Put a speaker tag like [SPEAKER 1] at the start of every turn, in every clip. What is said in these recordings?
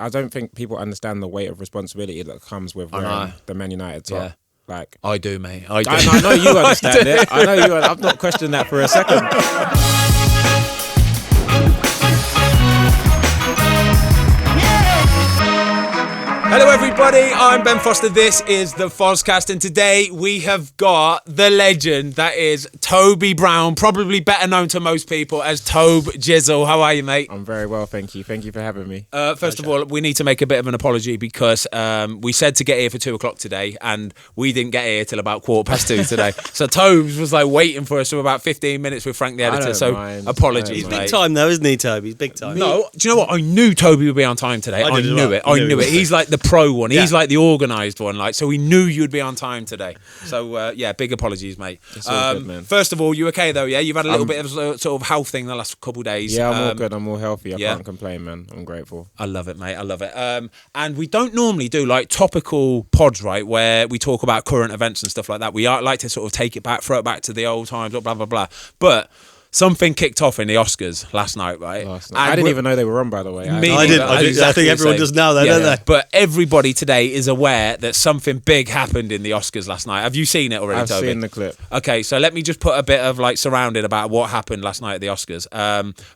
[SPEAKER 1] I don't think people understand the weight of responsibility that comes with wearing the Man United top. Yeah. Like
[SPEAKER 2] I do, mate. I do.
[SPEAKER 1] I know you understand it. I know you. I've not questioned that for a second.
[SPEAKER 2] Hello everybody, I'm Ben Foster, this is the Fozcast, and today we have got the legend that is Tobi Brown, probably better known to most people as TBJZL. How are you, mate?
[SPEAKER 1] I'm very well, thank you. Thank you for having me.
[SPEAKER 2] First of all, we need to make a bit of an apology because we said to get here for 2 o'clock today and we didn't get here till about 2:15 today. So Tobes was like waiting for us for about 15 minutes with Frank the editor, so apologies,
[SPEAKER 3] He's
[SPEAKER 2] mate.
[SPEAKER 3] big time though, isn't he, Toby? He's big time.
[SPEAKER 2] No, do you know what? I knew Toby would be on time today. I knew it. I knew it. He's like the pro one. He's like the organised one. Like, so we knew you'd be on time today. So yeah, big apologies, mate.
[SPEAKER 1] It's all good, man.
[SPEAKER 2] First of all, you okay though? Yeah, you've had a little bit of sort of health thing the last couple of days.
[SPEAKER 1] Yeah, I'm all good. I'm all healthy. I can't complain, man. I'm grateful.
[SPEAKER 2] I love it, mate. I love it. And we don't normally do like topical pods, right, where we talk about current events and stuff like that. We like to sort of take it back, throw it back to the old times, blah blah blah. But something kicked off in the Oscars last night, right?
[SPEAKER 1] I didn't even know they were on, by the way.
[SPEAKER 3] I think everyone does now, though, don't they?
[SPEAKER 2] But everybody today is aware that something big happened in the Oscars last night. Have you seen it already, Toby?
[SPEAKER 1] I've seen the clip.
[SPEAKER 2] Okay, so let me just put a bit of like surrounding about what happened last night at the Oscars.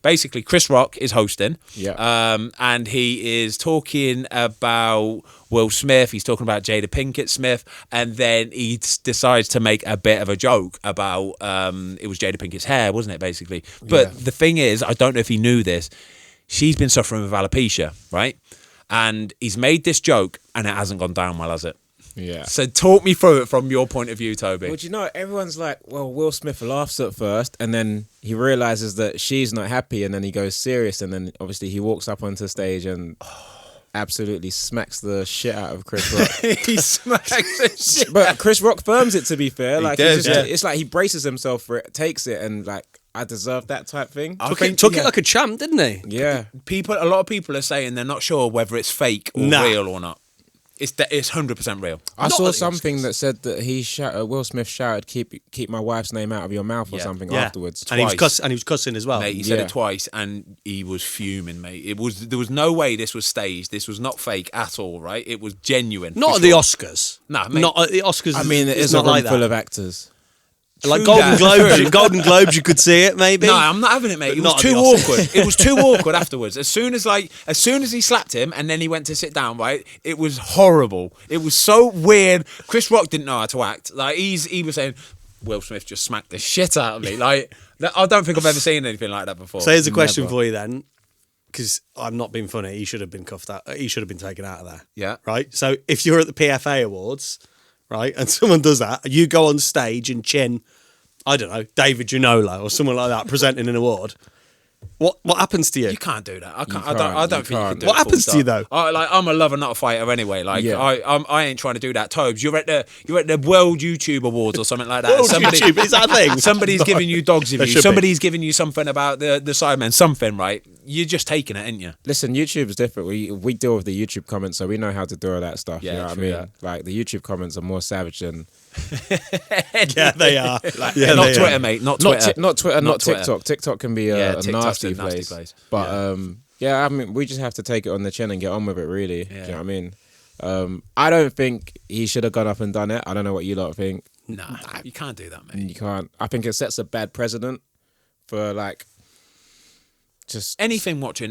[SPEAKER 2] Basically, Chris Rock is hosting.
[SPEAKER 1] Yeah.
[SPEAKER 2] And he is talking about Will Smith, he's talking about Jada Pinkett Smith, and then he decides to make a bit of a joke about it was Jada Pinkett's hair, wasn't it, basically? But the thing is, I don't know if he knew this, she's been suffering with alopecia, right? And he's made this joke and it hasn't gone down well, has it?
[SPEAKER 1] Yeah.
[SPEAKER 2] So talk me through it from your point of view, Toby.
[SPEAKER 1] Well, you know, everyone's like, well, Will Smith laughs at first and then he realises that she's not happy and then he goes serious and then obviously he walks up onto stage and absolutely smacks the shit out of Chris Rock.
[SPEAKER 2] He smacks the shit.
[SPEAKER 1] But Chris Rock firms it, to be fair.
[SPEAKER 2] He
[SPEAKER 1] like
[SPEAKER 2] does,
[SPEAKER 1] it's like he braces himself for it, takes it, and like, I deserve that type thing.
[SPEAKER 3] Took it like a champ, didn't he?
[SPEAKER 1] Yeah.
[SPEAKER 2] A lot of people are saying they're not sure whether it's fake or real or not. It's 100% real.
[SPEAKER 1] I saw something that said that Will Smith shouted, "Keep my wife's name out of your mouth" or something afterwards.
[SPEAKER 3] And he was cussing as well.
[SPEAKER 2] Mate, he said it twice, and he was fuming, mate. There was no way this was staged. This was not fake at all, right? It was genuine.
[SPEAKER 3] Not at the Oscars.
[SPEAKER 2] Nah, mate.
[SPEAKER 3] Not at the Oscars.
[SPEAKER 1] I mean, it is a room full of actors.
[SPEAKER 3] Like Golden Globes, you could see it maybe.
[SPEAKER 2] No, I'm not having it, mate. It was too awkward. It was too awkward afterwards. As soon as he slapped him and then he went to sit down, right? It was horrible. It was so weird. Chris Rock didn't know how to act. Like he was saying, Will Smith just smacked the shit out of me. Like, I don't think I've ever seen anything like that before.
[SPEAKER 3] So here's a question for you then, because I'm not being funny. He should have been cuffed out. He should have been taken out of there.
[SPEAKER 2] Yeah.
[SPEAKER 3] Right. So if you're at the PFA Awards, right, and someone does that, you go on stage and chin, I don't know, David Ginola or someone like that presenting an award. What happens to you?
[SPEAKER 2] You can't do that. I don't think you can do it.
[SPEAKER 3] What happens to you though?
[SPEAKER 2] I'm a lover, not a fighter anyway. Like I ain't trying to do that. Tobes, you're at the World YouTube Awards or something like that.
[SPEAKER 3] YouTube, is that a thing?
[SPEAKER 2] Somebody's giving you dogs of you. Somebody's giving you something about the Sidemen, something, right? You're just taking it, ain't you?
[SPEAKER 1] Listen, YouTube's different. We deal with the YouTube comments, so we know how to do all that stuff.
[SPEAKER 2] Yeah,
[SPEAKER 1] you know what I mean? Like the YouTube comments are more savage than.
[SPEAKER 3] Yeah, they are.
[SPEAKER 2] Not Twitter, mate. Not Twitter.
[SPEAKER 1] Not Twitter. Not
[SPEAKER 2] Twitter.
[SPEAKER 1] TikTok. TikTok can be a nasty
[SPEAKER 2] nasty
[SPEAKER 1] place. But yeah, I mean, we just have to take it on the chin and get on with it. Really, do you know what I mean? I don't think he should have gone up and done it. I don't know what you lot think.
[SPEAKER 2] Nah, you can't do that, mate.
[SPEAKER 1] You can't. I think it sets a bad precedent for like. Just
[SPEAKER 2] anybody watching,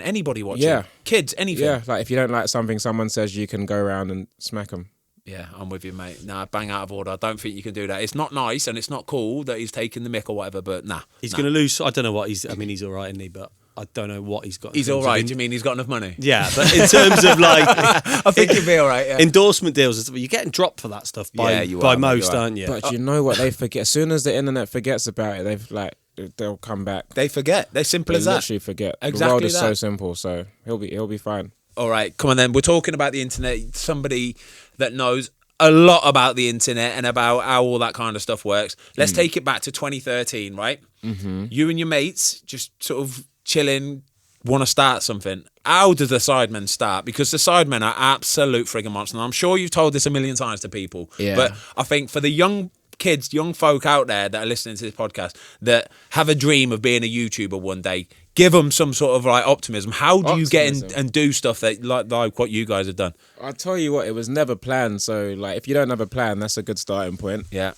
[SPEAKER 2] kids, anything.
[SPEAKER 1] Yeah, like if you don't like something someone says, you can go around and smack them.
[SPEAKER 2] Yeah, I'm with you, mate. Nah, bang out of order. I don't think you can do that. It's not nice and it's not cool that he's taking the mick or whatever, but nah.
[SPEAKER 3] He's going to lose. I don't know what he's... I mean, he's all right, isn't he? But I don't know what he's got.
[SPEAKER 2] He's all right? Do you mean he's got enough money?
[SPEAKER 3] Yeah, but in terms of like...
[SPEAKER 2] I think he'd be all right, yeah.
[SPEAKER 3] Endorsement deals, and stuff, you're getting dropped for that stuff by most, aren't you?
[SPEAKER 1] But you know what? They forget. As soon as the internet forgets about it, they'll come back.
[SPEAKER 2] They forget. They're simple as that.
[SPEAKER 1] They literally forget.
[SPEAKER 2] Exactly
[SPEAKER 1] the world is
[SPEAKER 2] that.
[SPEAKER 1] so simple, so he'll be fine.
[SPEAKER 2] All right, come on then. We're talking about the internet. Somebody that knows a lot about the internet and about how all that kind of stuff works. Let's take it back to 2013, right? Mm-hmm. You and your mates just sort of chilling, want to start something. How does the Sidemen start? Because the Sidemen are absolute friggin' monsters. And I'm sure you've told this a million times to people.
[SPEAKER 1] Yeah.
[SPEAKER 2] But I think for the young kids, young folk out there that are listening to this podcast that have a dream of being a YouTuber one day, give them some sort of like optimism. How do you get in and do stuff that like what you guys have done?
[SPEAKER 1] I'll tell you what, it was never planned. So like, if you don't have a plan, that's a good starting point.
[SPEAKER 2] Yeah.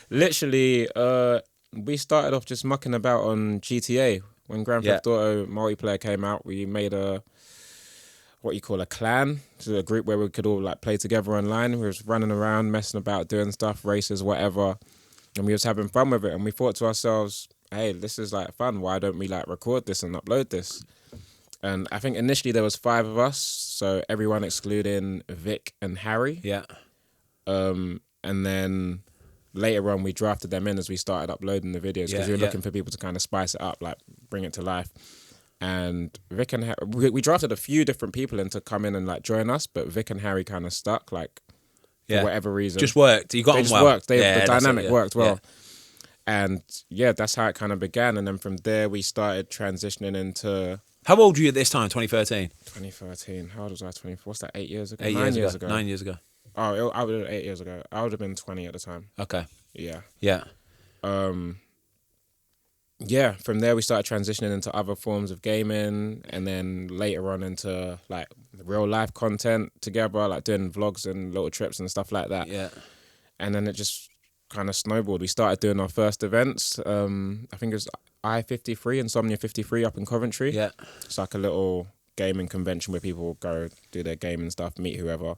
[SPEAKER 1] Literally, we started off just mucking about on GTA when Grand Theft Auto multiplayer came out. We made a clan, so a group where we could all like play together online. We was running around, messing about, doing stuff, races, whatever, and we was having fun with it. And we thought to ourselves, hey, this is like fun. Why don't we like record this and upload this? And I think initially there was 5 of us, so everyone excluding Vic and Harry.
[SPEAKER 2] Yeah.
[SPEAKER 1] And then later on we drafted them in as we started uploading the videos because we were looking for people to kind of spice it up, like bring it to life. And Vic and Harry, we drafted a few different people in to come in and like join us, but Vic and Harry kind of stuck, like for whatever reason.
[SPEAKER 2] Just worked. You got
[SPEAKER 1] them
[SPEAKER 2] just
[SPEAKER 1] well. Worked. The dynamic worked well.
[SPEAKER 2] Yeah.
[SPEAKER 1] And that's how it kind of began. And then from there we started transitioning into...
[SPEAKER 2] How old were you at this time, 2013?
[SPEAKER 1] 2013. How old was I? 24. What's that, 8 years ago?
[SPEAKER 2] 9 years ago. 9 years ago.
[SPEAKER 1] Oh, I was 8 years ago. I would have been 20 at the time.
[SPEAKER 2] Okay.
[SPEAKER 1] Yeah.
[SPEAKER 2] Yeah.
[SPEAKER 1] From there we started transitioning into other forms of gaming, and then later on into like real life content together, like doing vlogs and little trips and stuff like that.
[SPEAKER 2] Yeah.
[SPEAKER 1] And then it just kind of snowballed. We started doing our first events. I think it was I-53, Insomnia 53 up in Coventry.
[SPEAKER 2] Yeah.
[SPEAKER 1] It's like a little gaming convention where people go do their gaming stuff, meet whoever.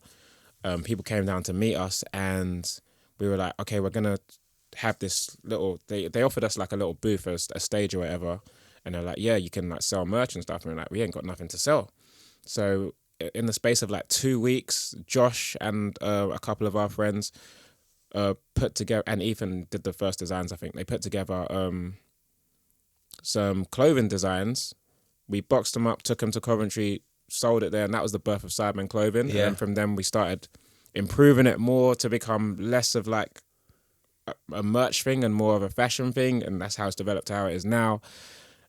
[SPEAKER 1] People came down to meet us, and we were like, okay, we're going to have this little... They offered us like a little booth, a stage or whatever. And they're like, yeah, you can like sell merch and stuff. And we're like, we ain't got nothing to sell. So in the space of like 2 weeks, Josh and a couple of our friends put together... And Ethan did the first designs, I think. They put together some clothing designs. We boxed them up, took them to Coventry, sold it there, and that was the birth of Sidemen Clothing.
[SPEAKER 2] Yeah.
[SPEAKER 1] And from then we started improving it more to become less of like a merch thing and more of a fashion thing, and that's how it's developed to how it is now.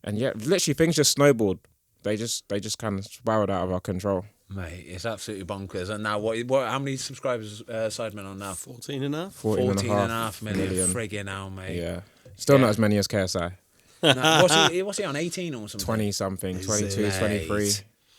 [SPEAKER 1] And yeah, literally things just snowballed. They just kind of spiraled out of our control.
[SPEAKER 2] Mate, it's absolutely bonkers. And now, what? How many subscribers Sidemen on now?
[SPEAKER 3] 14 and a half.
[SPEAKER 2] 14.5 million. Friggin' hell, mate.
[SPEAKER 1] Yeah. Still not as many as KSI.
[SPEAKER 2] No, what's he on, 18 or something?
[SPEAKER 1] 20-something, 22, 23.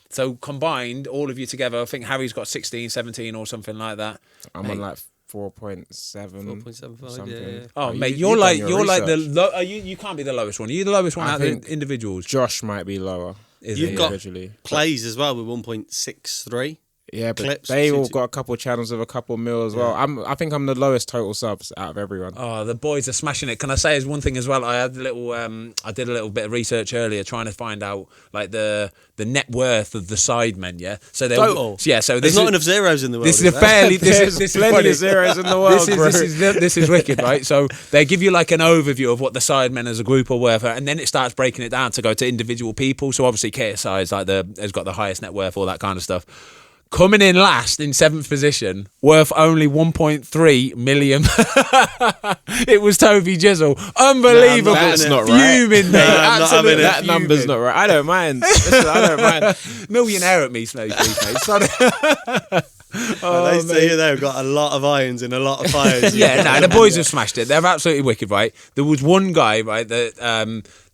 [SPEAKER 2] So combined, all of you together, I think Harry's got 16, 17 or something like that.
[SPEAKER 1] I'm on like 4.7.
[SPEAKER 3] 4.75,
[SPEAKER 1] something.
[SPEAKER 3] yeah.
[SPEAKER 2] Oh, mate, you're like the you can't be the lowest one. You're the lowest one out of the individuals.
[SPEAKER 1] Josh might be lower.
[SPEAKER 3] You've got plays as well with 1.63.
[SPEAKER 1] Yeah, but
[SPEAKER 3] clips,
[SPEAKER 1] they all got a couple of channels with a couple mil as well. I think I'm the lowest total subs out of everyone.
[SPEAKER 2] Oh, the boys are smashing it. Can I say as one thing as well? I did a little bit of research earlier trying to find out like the net worth of the Sidemen. Yeah, so they're
[SPEAKER 3] total.
[SPEAKER 2] Yeah, so
[SPEAKER 3] there's not enough zeros in the world.
[SPEAKER 2] This is a fairly this is
[SPEAKER 1] plenty of zeros in the world.
[SPEAKER 2] This is wicked, right? So they give you like an overview of what the Sidemen as a group are worth, and then it starts breaking it down to go to individual people. So obviously KSI is like has got the highest net worth, all that kind of stuff. Coming in last in 7th position, worth only 1.3 million. It was TBJZL. Unbelievable.
[SPEAKER 1] That's not right.
[SPEAKER 2] Fuming, mate. Absolutely.
[SPEAKER 1] That number's not right. I don't mind. Listen, I don't mind.
[SPEAKER 2] Millionaire at me, please, mate. Sorry.
[SPEAKER 3] They say they've got a lot of irons and a lot of fires.
[SPEAKER 2] The boys have smashed it. They're absolutely wicked, right? There was one guy, right,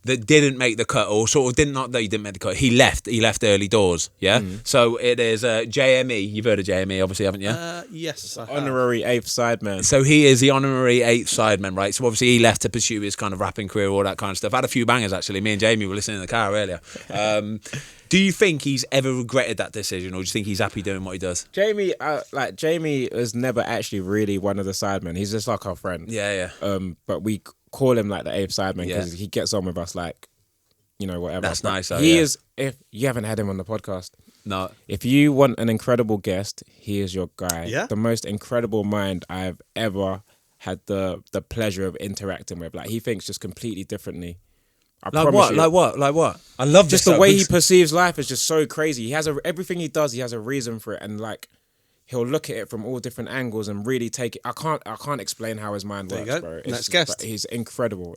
[SPEAKER 2] that didn't make the cut, or sort of he didn't make the cut. He left early doors, yeah? So it is JME. You've heard of JME, obviously, haven't you?
[SPEAKER 3] Yes.
[SPEAKER 1] Honorary 8th Sideman.
[SPEAKER 2] So he is the honorary 8th Sideman, right? So obviously he left to pursue his kind of rapping career, all that kind of stuff. Had a few bangers, actually. Me and Jamie were listening in the car earlier. Do you think he's ever regretted that decision, or do you think he's happy doing what he does?
[SPEAKER 1] Jamie is never actually really one of the Sidemen. He's just like our friend.
[SPEAKER 2] Yeah.
[SPEAKER 1] But we call him like the 8th Sideman because he gets on with us like, whatever.
[SPEAKER 2] That's
[SPEAKER 1] but
[SPEAKER 2] nice.
[SPEAKER 1] He is, if you haven't had him on the podcast.
[SPEAKER 2] No.
[SPEAKER 1] If you want an incredible guest, he is your guy.
[SPEAKER 3] Yeah.
[SPEAKER 1] The most incredible mind I've ever had the pleasure of interacting with. Like, he thinks just completely differently. I promise you.
[SPEAKER 2] Like what? I love
[SPEAKER 1] just the way he perceives life is just so crazy. He has everything he does, he has a reason for it, and like he'll look at it from all different angles and really take it. I can't explain how his mind works,
[SPEAKER 3] There you go.
[SPEAKER 1] bro.
[SPEAKER 3] Next guest.
[SPEAKER 1] He's incredible.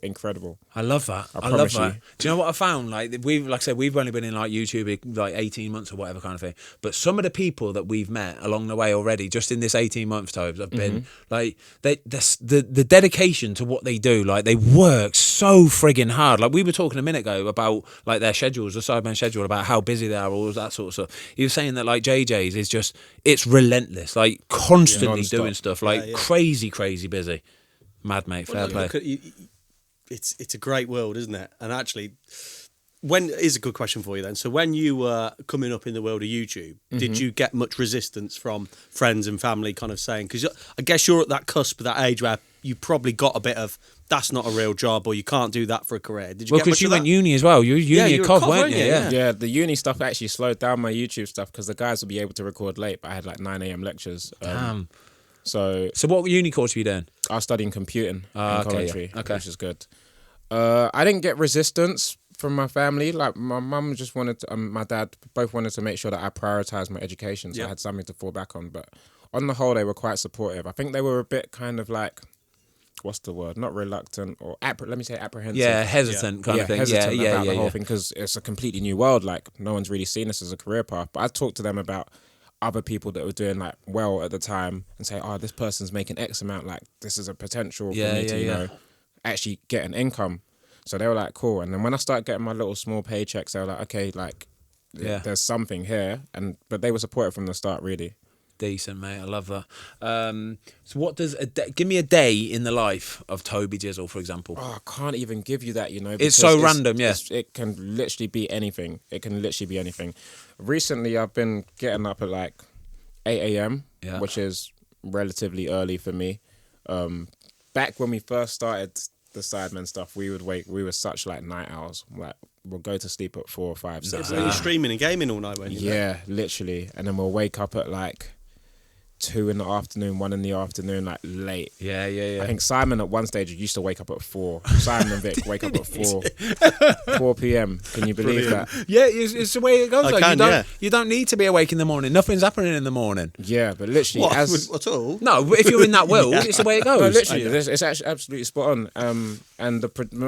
[SPEAKER 2] I love that. I love
[SPEAKER 1] promise
[SPEAKER 2] that.
[SPEAKER 1] you.
[SPEAKER 2] Do you know what I found? Like I said, we've only been in like YouTube like 18 months or whatever kind of thing. But some of the people that we've met along the way already, just in this 18 months, Tobes, have been like the dedication to what they do. Like they work so frigging hard. Like we were talking a minute ago about like their schedules, the Sidemen schedule, about how busy they are, all that sort of stuff. He was saying that like JJ's is just, it's relentless, like constantly doing stuff, like crazy busy. Mad, mate. Fair play.
[SPEAKER 3] It's a great world, isn't it? And actually, here's a good question for you then. So when you were coming up in the world of YouTube, did you get much resistance from friends and family kind of saying, because I guess you're at that cusp of that age where you probably got a bit of, that's not a real job, or you can't do that for a career. Did you
[SPEAKER 2] Well,
[SPEAKER 3] get
[SPEAKER 2] because
[SPEAKER 3] much
[SPEAKER 2] you
[SPEAKER 3] of
[SPEAKER 2] went
[SPEAKER 3] that?
[SPEAKER 2] uni as well. You were uni at Cov, weren't you?
[SPEAKER 1] Yeah, the uni stuff actually slowed down my YouTube stuff because the guys would be able to record late, but I had like 9 a.m. lectures.
[SPEAKER 2] Damn.
[SPEAKER 1] So
[SPEAKER 2] what uni course were you doing?
[SPEAKER 1] I was studying computing
[SPEAKER 2] Ah,
[SPEAKER 1] and
[SPEAKER 2] okay,
[SPEAKER 1] commentary,
[SPEAKER 2] yeah. Okay.
[SPEAKER 1] which is good. I didn't get resistance from my family. Like my mum just wanted to, my dad both wanted to make sure that I prioritized my education, so I had something to fall back on. But on the whole, they were quite supportive. I think they were a bit kind of like, what's the word? Not reluctant or let me say apprehensive.
[SPEAKER 2] Yeah, hesitant kind of thing.
[SPEAKER 1] Hesitant
[SPEAKER 2] Yeah,
[SPEAKER 1] about the whole thing because it's a completely new world. Like no one's really seen this as a career path. But I talked to them about other people that were doing like well at the time and say, oh, this person's making X amount. Like this is a potential for me to, you know, actually get an income. So they were like, cool. And then when I started getting my little small paychecks, they were like, okay, like there's something here. But they were supportive from the start, really.
[SPEAKER 2] Decent, mate. I love that. So what does give me a day in the life of TBJZL, for example?
[SPEAKER 1] Oh, I can't even give you that, you know.
[SPEAKER 2] It's so random, yeah.
[SPEAKER 1] It can literally be anything. Recently, I've been getting up at like 8 a.m., which is relatively early for me. Back when we first started the Sidemen stuff, we were such like night owls. Like we'll go to sleep at 4, 5, 6.
[SPEAKER 3] So you're streaming and gaming all night, weren't you?
[SPEAKER 1] Yeah, literally. And then we'll wake up at like 2 in the afternoon, 1 in the afternoon, like late.
[SPEAKER 2] Yeah.
[SPEAKER 1] I think Simon at one stage used to wake up at 4. Simon and Vic wake up at 4 p.m. Can you believe that?
[SPEAKER 2] Yeah, it's the way it goes. You don't need to be awake in the morning. Nothing's happening in the morning.
[SPEAKER 1] Yeah, but literally,
[SPEAKER 3] at all?
[SPEAKER 2] No, if you're in that world, it's the way it goes.
[SPEAKER 1] No, literally, it's actually absolutely spot on. And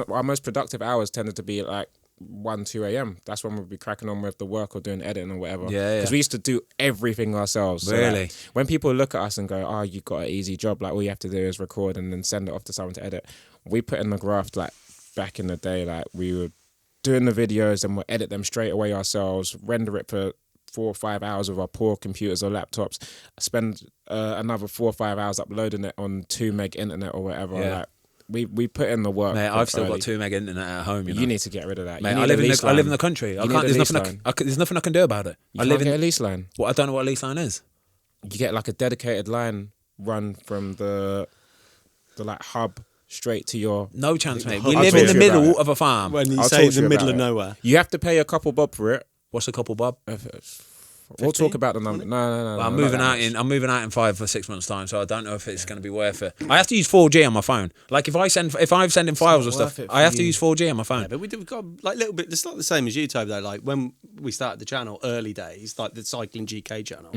[SPEAKER 1] our most productive hours tended to be like 1, 2 a.m. That's when we'll be cracking on with the work or doing editing or whatever.
[SPEAKER 2] Yeah.
[SPEAKER 1] Because we used to do everything ourselves. So
[SPEAKER 2] really?
[SPEAKER 1] like, when people look at us and go, oh, you got an easy job, like all you have to do is record and then send it off to someone to edit. We put in the graft like back in the day, like we were doing the videos and we'll edit them straight away ourselves, render it for 4 or 5 hours with our poor computers or laptops, spend another 4 or 5 hours uploading it on 2 meg internet or whatever.
[SPEAKER 2] Yeah.
[SPEAKER 1] Like, we put in the work.
[SPEAKER 2] Mate, I've still got 2 meg internet at home. You know?
[SPEAKER 1] You need to get rid of that.
[SPEAKER 2] Mate, I live in the country. There's nothing I can do about it.
[SPEAKER 1] I live in a lease line.
[SPEAKER 2] Well, I don't know what a lease line is.
[SPEAKER 1] You get like a dedicated line run from the like hub straight to your.
[SPEAKER 2] No chance, mate. We
[SPEAKER 1] I'll
[SPEAKER 2] live
[SPEAKER 1] talk
[SPEAKER 2] in the
[SPEAKER 1] to you about
[SPEAKER 2] middle
[SPEAKER 1] it.
[SPEAKER 2] of a farm.
[SPEAKER 3] When you
[SPEAKER 1] I'll
[SPEAKER 3] say
[SPEAKER 1] talk to
[SPEAKER 3] the
[SPEAKER 1] you
[SPEAKER 3] middle
[SPEAKER 1] about
[SPEAKER 3] of
[SPEAKER 1] it.
[SPEAKER 3] nowhere.
[SPEAKER 1] You have to pay a couple bob for it.
[SPEAKER 2] What's a couple, Bob?
[SPEAKER 1] We'll talk about the number. No.
[SPEAKER 2] Well, I'm moving out in 5 or 6 months' time, so I don't know if it's going to be worth it. I have to use 4G on my phone. Like if I'm sending files or stuff, I have to use 4G on my phone.
[SPEAKER 3] Yeah, but we've got like little bit. It's not the same as YouTube though. Like when we started the channel, early days, like the cycling GK channel.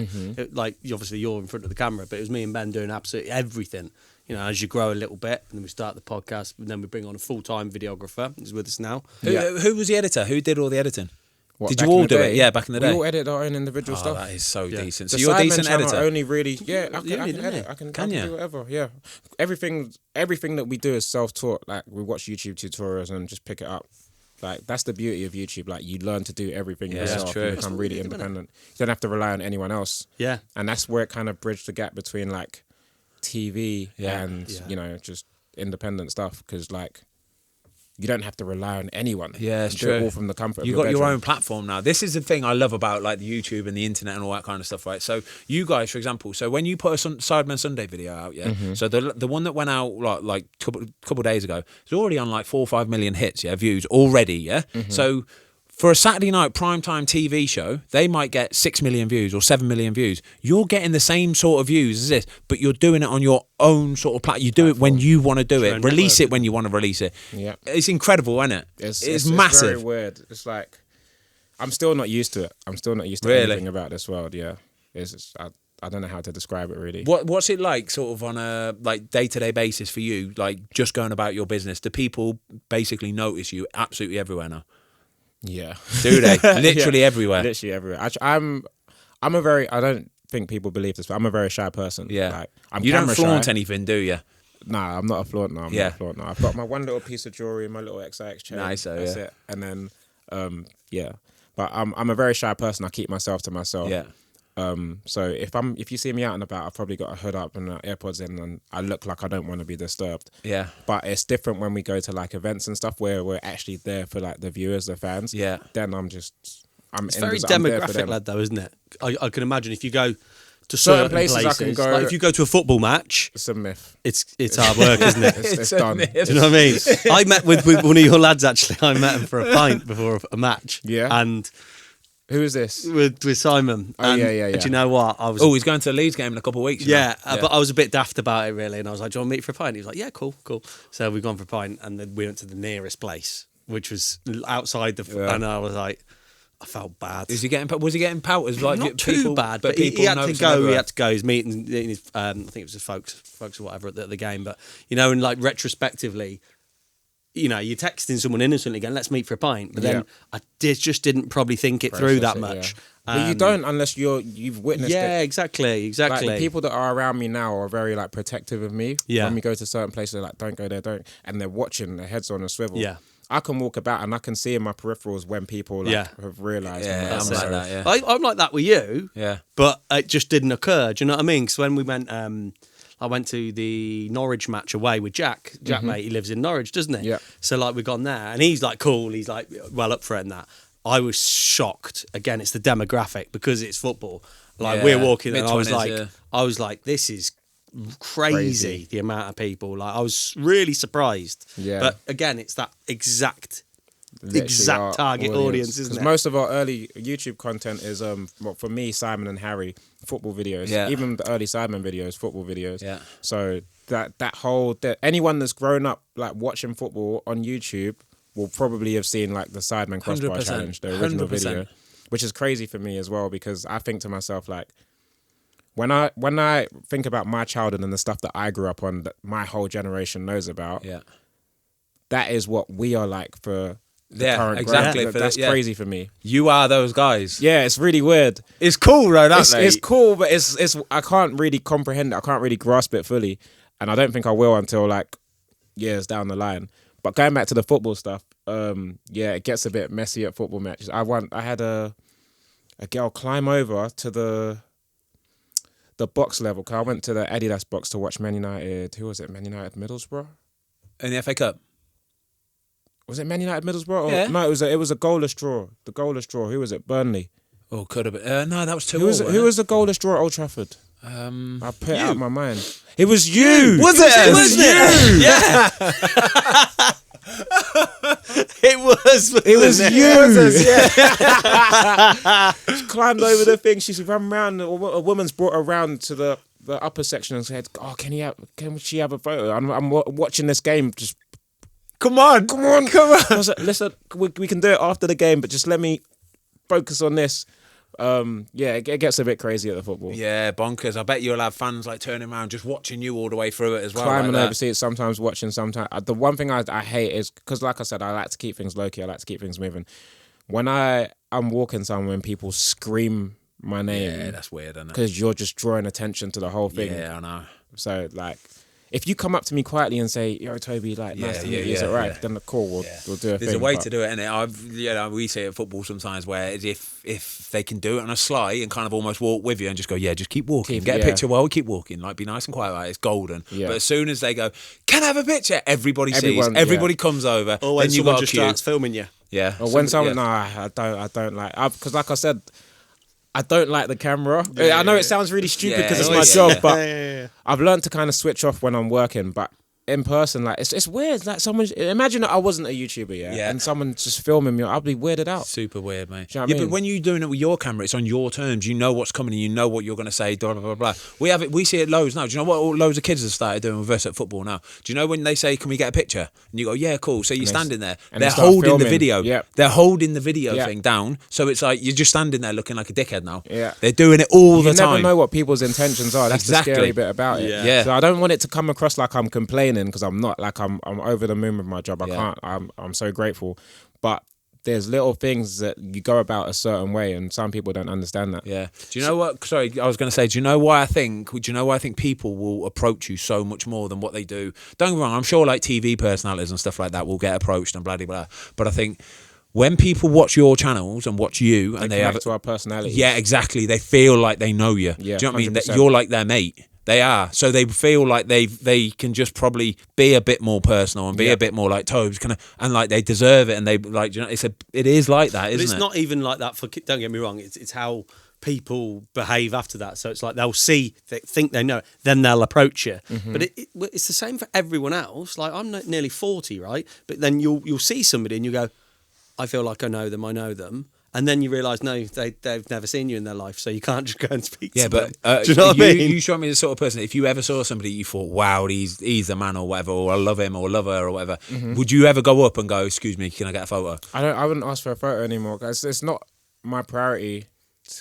[SPEAKER 3] Like obviously you're in front of the camera, but it was me and Ben doing absolutely everything. You know, as you grow a little bit, and then we start the podcast, and then we bring on a full-time videographer. He's with us now.
[SPEAKER 2] Who was the editor? Who did all the editing?
[SPEAKER 1] What,
[SPEAKER 2] did
[SPEAKER 1] back
[SPEAKER 2] you
[SPEAKER 1] in
[SPEAKER 2] all
[SPEAKER 1] the
[SPEAKER 2] do
[SPEAKER 1] day?
[SPEAKER 2] it? Yeah, back in the day.
[SPEAKER 1] We all edit our own individual stuff.
[SPEAKER 2] That is so decent. So
[SPEAKER 1] The
[SPEAKER 2] you're a
[SPEAKER 1] Sidemen
[SPEAKER 2] decent
[SPEAKER 1] channel
[SPEAKER 2] editor.
[SPEAKER 1] only really, I can
[SPEAKER 3] innit?
[SPEAKER 1] edit. I can
[SPEAKER 2] you?
[SPEAKER 1] do whatever. Yeah, everything that we do is self-taught. Like we watch YouTube tutorials and just pick it up. Like that's the beauty of YouTube. Like you learn to do everything yourself.
[SPEAKER 2] that's true.
[SPEAKER 1] You become really independent. You don't have to rely on anyone else.
[SPEAKER 3] Yeah,
[SPEAKER 1] and that's where it kind of bridged the gap between like TV and you know just independent stuff because like. You don't have to rely on anyone.
[SPEAKER 2] Yeah, it's
[SPEAKER 1] do it
[SPEAKER 2] true.
[SPEAKER 1] all from the comfort of
[SPEAKER 2] You've
[SPEAKER 1] your
[SPEAKER 2] got your
[SPEAKER 1] bedroom.
[SPEAKER 2] own platform now. This is the thing I love about like the YouTube and the internet and all that kind of stuff, right? So you guys, for example, so when you put a Sidemen Sunday video out, so the one that went out like couple days ago, it's already on like 4 or 5 million hits, views already, So for a Saturday night primetime TV show, they might get 6 million views or 7 million views. You're getting the same sort of views as this, but you're doing it on your own sort of platform. You do it when you want to do it. Release it when you want to release it.
[SPEAKER 1] Yeah.
[SPEAKER 2] It's incredible, isn't it? It's massive.
[SPEAKER 1] It's very weird. It's like, I'm still not used to it. I'm still not used to
[SPEAKER 2] Really?
[SPEAKER 1] anything about this world, yeah. I don't know how to describe it really.
[SPEAKER 2] What's it like, sort of on a like day-to-day basis for you? Like just going about your business. Do people basically notice you absolutely everywhere now?
[SPEAKER 1] Yeah.
[SPEAKER 2] Do they? Literally everywhere.
[SPEAKER 1] Literally everywhere. I'm a very. I don't think people believe this, but I'm a very shy person.
[SPEAKER 2] Yeah.
[SPEAKER 1] Like, I'm
[SPEAKER 2] you don't
[SPEAKER 1] camera
[SPEAKER 2] flaunt
[SPEAKER 1] shy.
[SPEAKER 2] anything, do you?
[SPEAKER 1] Nah, I'm not a flaunt. No, I'm not a flaunt. No, I've got my one little piece of jewelry, my little XIX chain.
[SPEAKER 2] Nice,
[SPEAKER 1] That's it. And then, yeah. But I'm a very shy person. I keep myself to myself.
[SPEAKER 2] Yeah.
[SPEAKER 1] So if you see me out and about, I've probably got a hood up and AirPods in, and I look like I don't want to be disturbed.
[SPEAKER 2] Yeah.
[SPEAKER 1] But it's different when we go to like events and stuff where we're actually there for like the viewers, the fans.
[SPEAKER 2] Yeah.
[SPEAKER 1] Then
[SPEAKER 3] It's very demographic led though, isn't it? I can imagine if you go to
[SPEAKER 1] Certain
[SPEAKER 3] certain
[SPEAKER 1] places I can go-
[SPEAKER 3] like if you go to a football match,
[SPEAKER 1] It's a myth.
[SPEAKER 3] it's hard work, isn't it?
[SPEAKER 1] It's done.
[SPEAKER 3] Do you know what I mean? I met with one of your lads actually. I met him for a pint before a match.
[SPEAKER 1] Yeah.
[SPEAKER 3] And
[SPEAKER 1] Who is this?
[SPEAKER 3] with Simon.
[SPEAKER 1] Oh,
[SPEAKER 3] and
[SPEAKER 1] yeah.
[SPEAKER 3] Do you know what? I was.
[SPEAKER 2] Oh, he's going to the Leeds game in a couple of weeks. you know?
[SPEAKER 3] Yeah, but I was a bit daft about it really, and I was like, "Do you want to meet for a pint?" He was like, "Yeah, cool." So we've gone for a pint, and then we went to the nearest place, which was outside the.
[SPEAKER 1] Yeah.
[SPEAKER 3] And I was like, I felt bad.
[SPEAKER 2] Was he getting pouters? Like
[SPEAKER 3] Not
[SPEAKER 2] people,
[SPEAKER 3] too bad, but
[SPEAKER 2] people
[SPEAKER 3] he had to
[SPEAKER 2] noticing
[SPEAKER 3] go. He
[SPEAKER 2] everywhere?
[SPEAKER 3] had to go. His meeting, his, I think it was his folks or whatever at the game. But you know, and like retrospectively, you know, you're texting someone innocently, going, "Let's meet for a pint," but then I just didn't probably think it through that much.
[SPEAKER 1] But you don't unless you've witnessed it.
[SPEAKER 3] Yeah, exactly.
[SPEAKER 1] Like the people that are around me now are very like protective of me.
[SPEAKER 3] Yeah.
[SPEAKER 1] When we go to certain places, they're like, don't go there, don't. And they're watching, their heads on a swivel.
[SPEAKER 3] Yeah.
[SPEAKER 1] I can walk about and I can see in my peripherals when people have realised.
[SPEAKER 2] Yeah, I'm like that. Yeah.
[SPEAKER 3] I'm like that with you.
[SPEAKER 2] Yeah.
[SPEAKER 3] But it just didn't occur. Do you know what I mean? Because when we went, I went to the Norwich match away with Jack. Jack, mate, he lives in Norwich, doesn't he?
[SPEAKER 1] Yeah.
[SPEAKER 3] So like we've gone there, and he's like cool. He's like well up for it and that. I was shocked. Again, it's the demographic because it's football. Like
[SPEAKER 2] Yeah,
[SPEAKER 3] we're walking, and
[SPEAKER 2] mid-20s,
[SPEAKER 3] I was like, this is crazy. The amount of people. Like I was really surprised.
[SPEAKER 1] Yeah.
[SPEAKER 3] But again, it's that exact
[SPEAKER 1] Literally our
[SPEAKER 3] target audience, isn't it?
[SPEAKER 1] Most of our early YouTube content is, for me, Simon and Harry, football videos.
[SPEAKER 2] Yeah.
[SPEAKER 1] Even the early Sidemen videos, football videos.
[SPEAKER 2] Yeah.
[SPEAKER 1] So anyone that's grown up like watching football on YouTube will probably have seen like the Sidemen Crossbar
[SPEAKER 2] 100%,
[SPEAKER 1] Challenge, the original
[SPEAKER 2] 100%.
[SPEAKER 1] video, which is crazy for me as well because I think to myself like, when I think about my childhood and the stuff that I grew up on, that my whole generation knows about, that is what we are like for the current
[SPEAKER 2] exactly.
[SPEAKER 1] growth. That's crazy for me.
[SPEAKER 2] You are those guys.
[SPEAKER 1] Yeah, it's really weird.
[SPEAKER 2] It's cool, though, that's
[SPEAKER 1] It's cool, but it's I can't really comprehend it. I can't really grasp it fully, and I don't think I will until like years down the line. But going back to the football stuff, it gets a bit messy at football matches. I had a girl climb over to the box level. Cause I went to the Adidas box to watch Man United. Who was it? Man United Middlesbrough.
[SPEAKER 2] In the FA Cup.
[SPEAKER 1] Was it Man United Middlesbrough?
[SPEAKER 2] Yeah.
[SPEAKER 1] No, it was a goalless draw. The goalless draw. Who was it? Burnley.
[SPEAKER 2] Oh, could have been. No, that was 2-0.
[SPEAKER 1] Who was the goalless draw at Old Trafford? I put it out of my mind. It was you.
[SPEAKER 2] Was it?
[SPEAKER 3] It was you. Yeah. It was you.
[SPEAKER 1] She climbed over the thing. She's run around. A woman's brought her around to the upper section and said, "Oh, can she have a photo?" I'm watching this game. Just
[SPEAKER 2] Come on.
[SPEAKER 1] I was like, listen, we can do it after the game, but just let me focus on this. It gets a bit crazy at the football.
[SPEAKER 2] Yeah, bonkers. I bet you'll have fans like turning around just watching you all the way through it as well.
[SPEAKER 1] Climbing
[SPEAKER 2] like
[SPEAKER 1] over seats, sometimes watching, sometimes. The one thing I hate is, because like I said, I like to keep things low-key, I like to keep things moving. When I'm walking somewhere and people scream my name.
[SPEAKER 2] Yeah, that's weird, isn't it?
[SPEAKER 1] Because you're just drawing attention to the whole thing.
[SPEAKER 2] Yeah, I know.
[SPEAKER 1] So, like, if you come up to me quietly and say, "Yo, Toby, like, nice to meet you," is it right? Then cool, we'll do a thing.
[SPEAKER 2] There's a way to do it, innit? We say at football sometimes where if they can do it on a sly and kind of almost walk with you and just go, just keep walking, get a picture while we keep walking, like be nice and quiet, like it's golden. Yeah. But as soon as they go, "Can I have a picture?" Everybody comes over.
[SPEAKER 3] Or when
[SPEAKER 2] then you
[SPEAKER 3] someone
[SPEAKER 2] got
[SPEAKER 3] just
[SPEAKER 2] a queue.
[SPEAKER 3] starts filming you.
[SPEAKER 2] Yeah.
[SPEAKER 1] Or when someone, I don't like, because like I said, I don't like the camera. I know it sounds really stupid because it's my job, but I've learned to kind of switch off when I'm working. But in person, like it's weird. Like someone, imagine that I wasn't a YouTuber, and someone just filming me, I'd be weirded out.
[SPEAKER 2] Super weird, mate.
[SPEAKER 1] Do you know what I mean?
[SPEAKER 2] But when you're doing it with your camera, it's on your terms. You know what's coming, and you know what you're going to say. Blah blah blah blah. We see it loads now. Do you know what loads of kids have started doing with us at football now? Do you know when they say, "Can we get a picture?" and you go, "Yeah, cool." So you're standing there, and they're holding the video.
[SPEAKER 1] Yep.
[SPEAKER 2] They're holding the video thing down. So it's like you're just standing there looking like a dickhead now.
[SPEAKER 1] Yeah,
[SPEAKER 2] they're doing it all the time.
[SPEAKER 1] You never know what people's intentions are. That's
[SPEAKER 2] exactly
[SPEAKER 1] the scary bit about it.
[SPEAKER 2] Yeah.
[SPEAKER 1] So I don't want it to come across like I'm complaining, because I'm not. Like I'm over the moon with my job. I can't. I'm so grateful, but there's little things that you go about a certain way, and some people don't understand that.
[SPEAKER 2] Yeah. Do you know what? Sorry, I was going to say. Do you know why I think? Do you know why I think people will approach you so much more than what they do? Don't get me wrong. I'm sure like TV personalities and stuff like that will get approached and blah blah blah. But I think when people watch your channels and watch you, and they have
[SPEAKER 1] to our personality.
[SPEAKER 2] Yeah, exactly. They feel like they know you.
[SPEAKER 1] Yeah,
[SPEAKER 2] do you know what I mean?
[SPEAKER 1] 100%.
[SPEAKER 2] That you're like their mate. They are. So they feel like they can just probably be a bit more personal and be a bit more like Tobes, and like they deserve it, and they like, you know, it is like that, isn't it?
[SPEAKER 3] But it's not even like that for. Don't get me wrong. It's how people behave after that. So it's like they'll think they know it, then they'll approach you.
[SPEAKER 1] Mm-hmm.
[SPEAKER 3] But it's the same for everyone else. Like I'm nearly 40, right? But then you'll see somebody and you go, I feel like I know them. And then you realise, no, they've never seen you in their life, so you can't just go and speak to them. Do you know what I mean?
[SPEAKER 2] You struck me as the sort of person, if you ever saw somebody you thought, wow, he's the man or whatever, or I love him or love her or whatever, would you ever go up and go, excuse me, can I get a photo?
[SPEAKER 1] I wouldn't ask for a photo anymore, because it's not my priority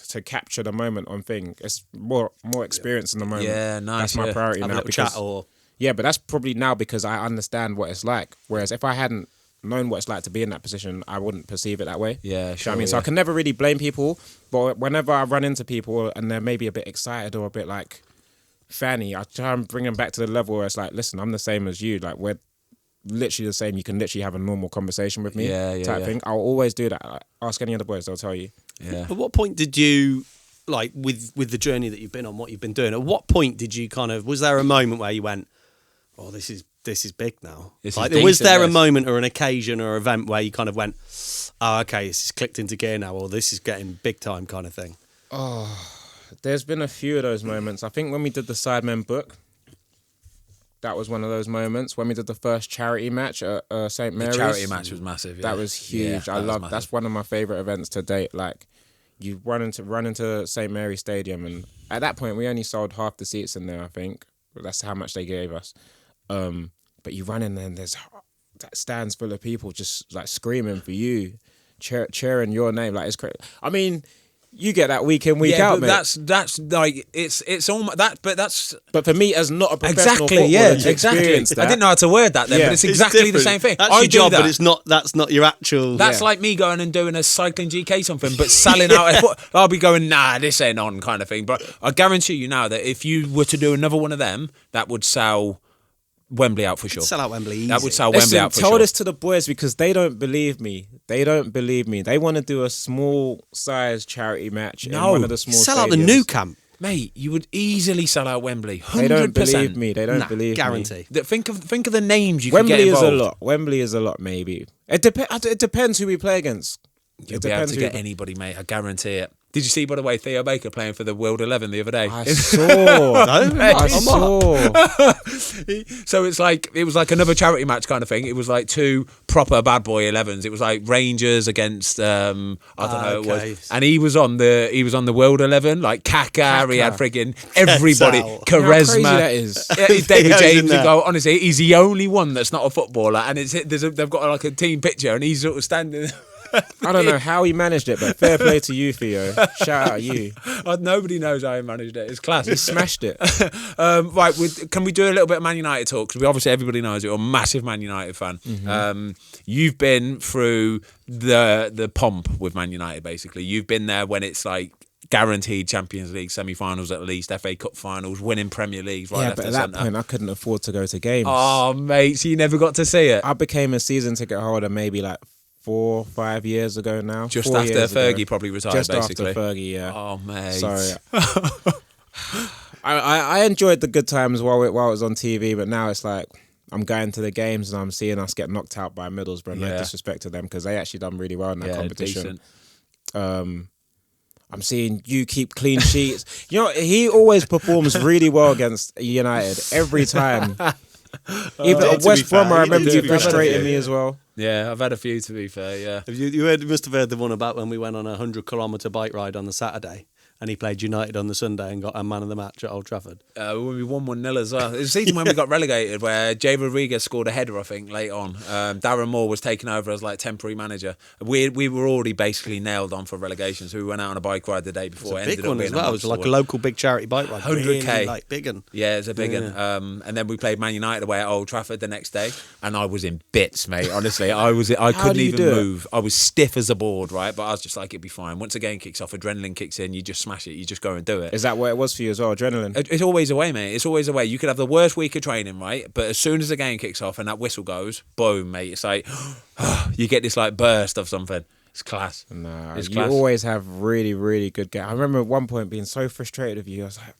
[SPEAKER 1] to capture the moment on thing. It's more experience in the moment.
[SPEAKER 2] Yeah, nice.
[SPEAKER 1] That's my priority
[SPEAKER 3] Have
[SPEAKER 1] now.
[SPEAKER 3] a little chat or...
[SPEAKER 1] Yeah, but that's probably now because I understand what it's like. Whereas if I hadn't known what it's like to be in that position, I wouldn't perceive it that way.
[SPEAKER 2] Yeah, sure.
[SPEAKER 1] You know what I mean? So I can never really blame people, but whenever I run into people and they're maybe a bit excited or a bit like fanny, I try and bring them back to the level where it's like, listen, I'm the same as you. Like, we're literally the same. You can literally have a normal conversation with me, type thing. I'll always do that. Like, ask any of the boys, they'll tell you.
[SPEAKER 2] Yeah.
[SPEAKER 3] At what point did you, like, with the journey that you've been on, what you've been doing, at what point did you was there a moment where you went, oh, this is big now? Was there a moment or an occasion or event where you kind of went, oh, okay, this is clicked into gear now, or this is getting big time kind of thing?
[SPEAKER 1] Oh, there's been a few of those moments. I think when we did the Sidemen book, that was one of those moments. When we did the first charity match at St. Mary's.
[SPEAKER 2] The charity match was massive. Yeah.
[SPEAKER 1] That was huge.
[SPEAKER 2] Yeah,
[SPEAKER 1] that's one of my favourite events to date. Like, you run into St. Mary's Stadium, and at that point we only sold half the seats in there, I think. That's how much they gave us. But you run in there and there's that stands full of people just like screaming for you, cheering your name. Like, it's crazy. I mean, you get that week in, week out,
[SPEAKER 2] but
[SPEAKER 1] mate.
[SPEAKER 2] that's like it's almost that, but that's.
[SPEAKER 1] But for me, as not a professional
[SPEAKER 2] exactly,
[SPEAKER 1] footballer, to experience that,
[SPEAKER 2] I didn't know how to word that then, but it's exactly the same thing.
[SPEAKER 3] That's
[SPEAKER 2] I
[SPEAKER 3] your
[SPEAKER 2] do
[SPEAKER 3] job,
[SPEAKER 2] that.
[SPEAKER 3] but that's not your actual.
[SPEAKER 2] That's like me going and doing a cycling GK something, but selling out. I'll be going, nah, this ain't on kind of thing. But I guarantee you now that if you were to do another one of them, that would sell Wembley out for sure.
[SPEAKER 3] Sell out Wembley easy.
[SPEAKER 2] That would sell Wembley out for sure.
[SPEAKER 1] Tell this to the boys, because they don't believe me. They want to do a small size charity match in one of the small
[SPEAKER 3] sell
[SPEAKER 1] stadiums.
[SPEAKER 3] out the new camp.
[SPEAKER 2] Mate, you would easily sell out Wembley. 100%.
[SPEAKER 1] They don't believe me. They don't believe
[SPEAKER 3] guarantee.
[SPEAKER 1] me.
[SPEAKER 2] Think of the names you
[SPEAKER 1] Wembley
[SPEAKER 2] could get involved.
[SPEAKER 1] is a lot. Wembley is a lot, maybe. It depends who we play against.
[SPEAKER 2] You'll be able to get anybody, mate. I guarantee it. Did you see, by the way, Theo Baker playing for the World 11 the other day?
[SPEAKER 1] I saw. I saw.
[SPEAKER 2] So it was like another charity match kind of thing. It was like two proper bad boy 11s. It was like Rangers against I don't know who it was. And he was on the World 11, like Kaka. He had friggin' everybody. Charisma.
[SPEAKER 1] How crazy that is.
[SPEAKER 2] David James. And go, honestly, he's the only one that's not a footballer. And they've got like a team picture, and he's sort of standing.
[SPEAKER 1] I don't know how he managed it, but fair play to you, Theo. Shout out you.
[SPEAKER 2] Nobody knows how he managed it. It's class.
[SPEAKER 1] He smashed it.
[SPEAKER 2] Right, can we do a little bit of Man United talk? Because obviously everybody knows you're a massive Man United fan. Mm-hmm. You've been through the pomp with Man United, basically. You've been there when it's like guaranteed Champions League semi-finals at least, FA Cup finals, winning Premier Leagues right left
[SPEAKER 1] but
[SPEAKER 2] and
[SPEAKER 1] at
[SPEAKER 2] centre.
[SPEAKER 1] that point I couldn't afford to go to games.
[SPEAKER 2] Oh, mate, so you never got to see it?
[SPEAKER 1] I became a season ticket holder maybe like 4 or 5 years ago now.
[SPEAKER 2] Just after Fergie probably retired,
[SPEAKER 1] just
[SPEAKER 2] basically.
[SPEAKER 1] Just after Fergie, yeah.
[SPEAKER 2] Oh, mate.
[SPEAKER 1] Sorry. I enjoyed the good times while it was on TV, but now it's like I'm going to the games and I'm seeing us get knocked out by Middlesbrough. No disrespect to them, because they actually done really well in that competition. Decent. I'm seeing you keep clean sheets. You know, he always performs really well against United every time. Even at
[SPEAKER 3] to
[SPEAKER 1] West
[SPEAKER 3] be
[SPEAKER 1] Brom,
[SPEAKER 3] fair,
[SPEAKER 1] I
[SPEAKER 3] you
[SPEAKER 1] remember
[SPEAKER 3] did,
[SPEAKER 1] you
[SPEAKER 3] to be fair.
[SPEAKER 1] frustrated me as well.
[SPEAKER 2] Yeah, I've had a few, to be fair, yeah.
[SPEAKER 3] Must have heard the one about when we went on a 100-kilometre bike ride on the Saturday and he played United on the Sunday and got a man of the match at Old Trafford.
[SPEAKER 2] When we won 1-0 as well. It was the season when we got relegated where Jay Rodriguez scored a header, I think, late on. Darren Moore was taken over as like temporary manager. We were already basically nailed on for relegation, so we went out on a bike ride the day before.
[SPEAKER 3] It was a big one as well. It was like a local big charity bike ride.
[SPEAKER 2] 100k.
[SPEAKER 3] Really, like big one.
[SPEAKER 2] Yeah, it's a big one. And then we played Man United away at Old Trafford the next day, and I was in bits, mate. Honestly, I couldn't
[SPEAKER 1] do you
[SPEAKER 2] even
[SPEAKER 1] do it?
[SPEAKER 2] move. I was stiff as a board, right? But I was just like, it'd be fine. Once the game kicks off, adrenaline kicks in. You just smash it. You just go and do it.
[SPEAKER 1] Is that what it was for you as well? Adrenaline.
[SPEAKER 2] It's always a way, mate. It's always a way. You could have the worst week of training, right? But as soon as the game kicks off and that whistle goes, boom, mate. It's like you get this like burst of something. It's class.
[SPEAKER 1] Nah,
[SPEAKER 2] It's
[SPEAKER 1] you
[SPEAKER 2] class.
[SPEAKER 1] always have really, really good games. I remember at one point being so frustrated with you. I was like,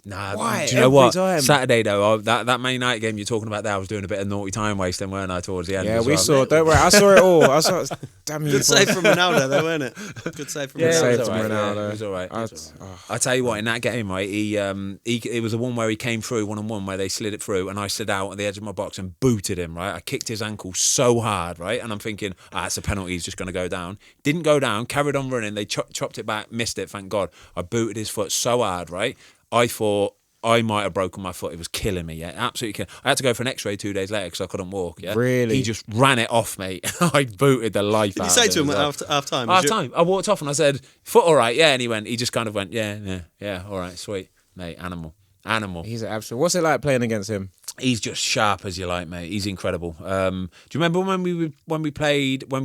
[SPEAKER 2] Nah,
[SPEAKER 1] why?
[SPEAKER 2] do you know
[SPEAKER 1] Every
[SPEAKER 2] what?
[SPEAKER 1] time.
[SPEAKER 2] Saturday though, that Man United game you're talking about there, I was doing a bit of naughty time wasting, weren't I? Towards the end.
[SPEAKER 1] yeah,
[SPEAKER 2] as
[SPEAKER 1] we
[SPEAKER 2] well.
[SPEAKER 1] saw. Don't worry, I saw it all. I saw. Damn you!
[SPEAKER 3] Good save from Ronaldo, though, weren't it? Good save from
[SPEAKER 2] Yeah,
[SPEAKER 3] Ronaldo.
[SPEAKER 1] save
[SPEAKER 2] it was
[SPEAKER 1] from
[SPEAKER 2] alright.
[SPEAKER 1] Ronaldo.
[SPEAKER 2] Yeah, it was all right.
[SPEAKER 1] Oh.
[SPEAKER 2] I tell you what, in that game, right, he it was the one where he came through 1-on-1 where they slid it through, and I slid out at the edge of my box and booted him. Right, I kicked his ankle so hard, right, and I'm thinking, it's a penalty. He's just going to go down. Didn't go down. Carried on running. They chopped it back, missed it. Thank God. I booted his foot so hard, right. I thought I might have broken my foot. It was killing me, yeah, absolutely killing. I had to go for an X-ray 2 days later because I couldn't walk. Yeah,
[SPEAKER 1] Really?
[SPEAKER 2] He just ran it off, mate. I booted the life
[SPEAKER 3] Did
[SPEAKER 2] out
[SPEAKER 3] you say
[SPEAKER 2] of
[SPEAKER 3] to him
[SPEAKER 2] as
[SPEAKER 3] at
[SPEAKER 2] well.
[SPEAKER 3] half time?
[SPEAKER 2] Half time. I walked off and I said, "Foot all right?" Yeah, and he just kind of went, "Yeah, all right, sweet, mate, animal."
[SPEAKER 1] He's an absolute. What's it like playing against him?
[SPEAKER 2] He's just sharp as you like, mate. He's incredible. Do you remember when we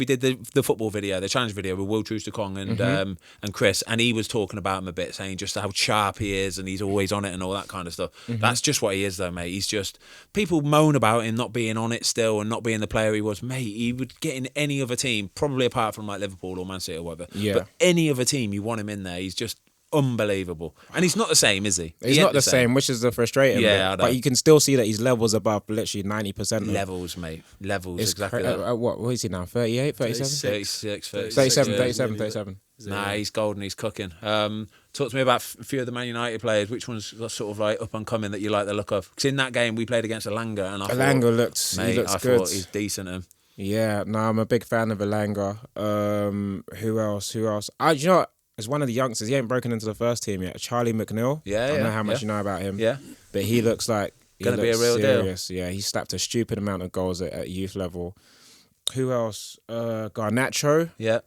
[SPEAKER 2] did the football video, the challenge video with Will Trooster Kong and Chris, and he was talking about him a bit, saying just how sharp he is and he's always on it and all that kind of stuff. That's just what he is, though, mate. He's just people moan about him not being on it still and not being the player he was, mate. He would get in any other team, probably apart from like Liverpool or Man City or whatever.
[SPEAKER 1] Yeah.
[SPEAKER 2] But any other team, you want him in there. He's just unbelievable, and he's not the same, is he?
[SPEAKER 1] He's
[SPEAKER 2] ain't
[SPEAKER 1] not the same, which is the frustrating bit.
[SPEAKER 2] Yeah, I know.
[SPEAKER 1] But you can still see that he's levels above literally 90%.
[SPEAKER 2] Levels, mate. Levels,
[SPEAKER 1] It's
[SPEAKER 2] exactly
[SPEAKER 1] cra-
[SPEAKER 2] that.
[SPEAKER 1] what is he now? 38, 37?
[SPEAKER 2] 36,
[SPEAKER 1] 37.
[SPEAKER 2] Nah, he's golden. He's cooking. Talk to me about a few of the Man United players. Which ones are sort of like up and coming that you like the look of? Because in that game we played against Elanga, and I
[SPEAKER 1] Elanga looks
[SPEAKER 2] mate,
[SPEAKER 1] he looks
[SPEAKER 2] I
[SPEAKER 1] good.
[SPEAKER 2] thought he's decent.
[SPEAKER 1] Yeah, no, I'm a big fan of Elanga. Who else? You know what? As one of the youngsters, he ain't broken into the first team yet. Charlie McNeil.
[SPEAKER 2] Yeah,
[SPEAKER 1] I don't
[SPEAKER 2] yeah,
[SPEAKER 1] know how much
[SPEAKER 2] yeah.
[SPEAKER 1] you know about him.
[SPEAKER 2] Yeah,
[SPEAKER 1] But he looks like he
[SPEAKER 2] Gonna be
[SPEAKER 1] looks
[SPEAKER 2] a real deal.
[SPEAKER 1] serious. Yeah, he slapped a stupid amount of goals at youth level. Who else? Garnacho.
[SPEAKER 2] yeah.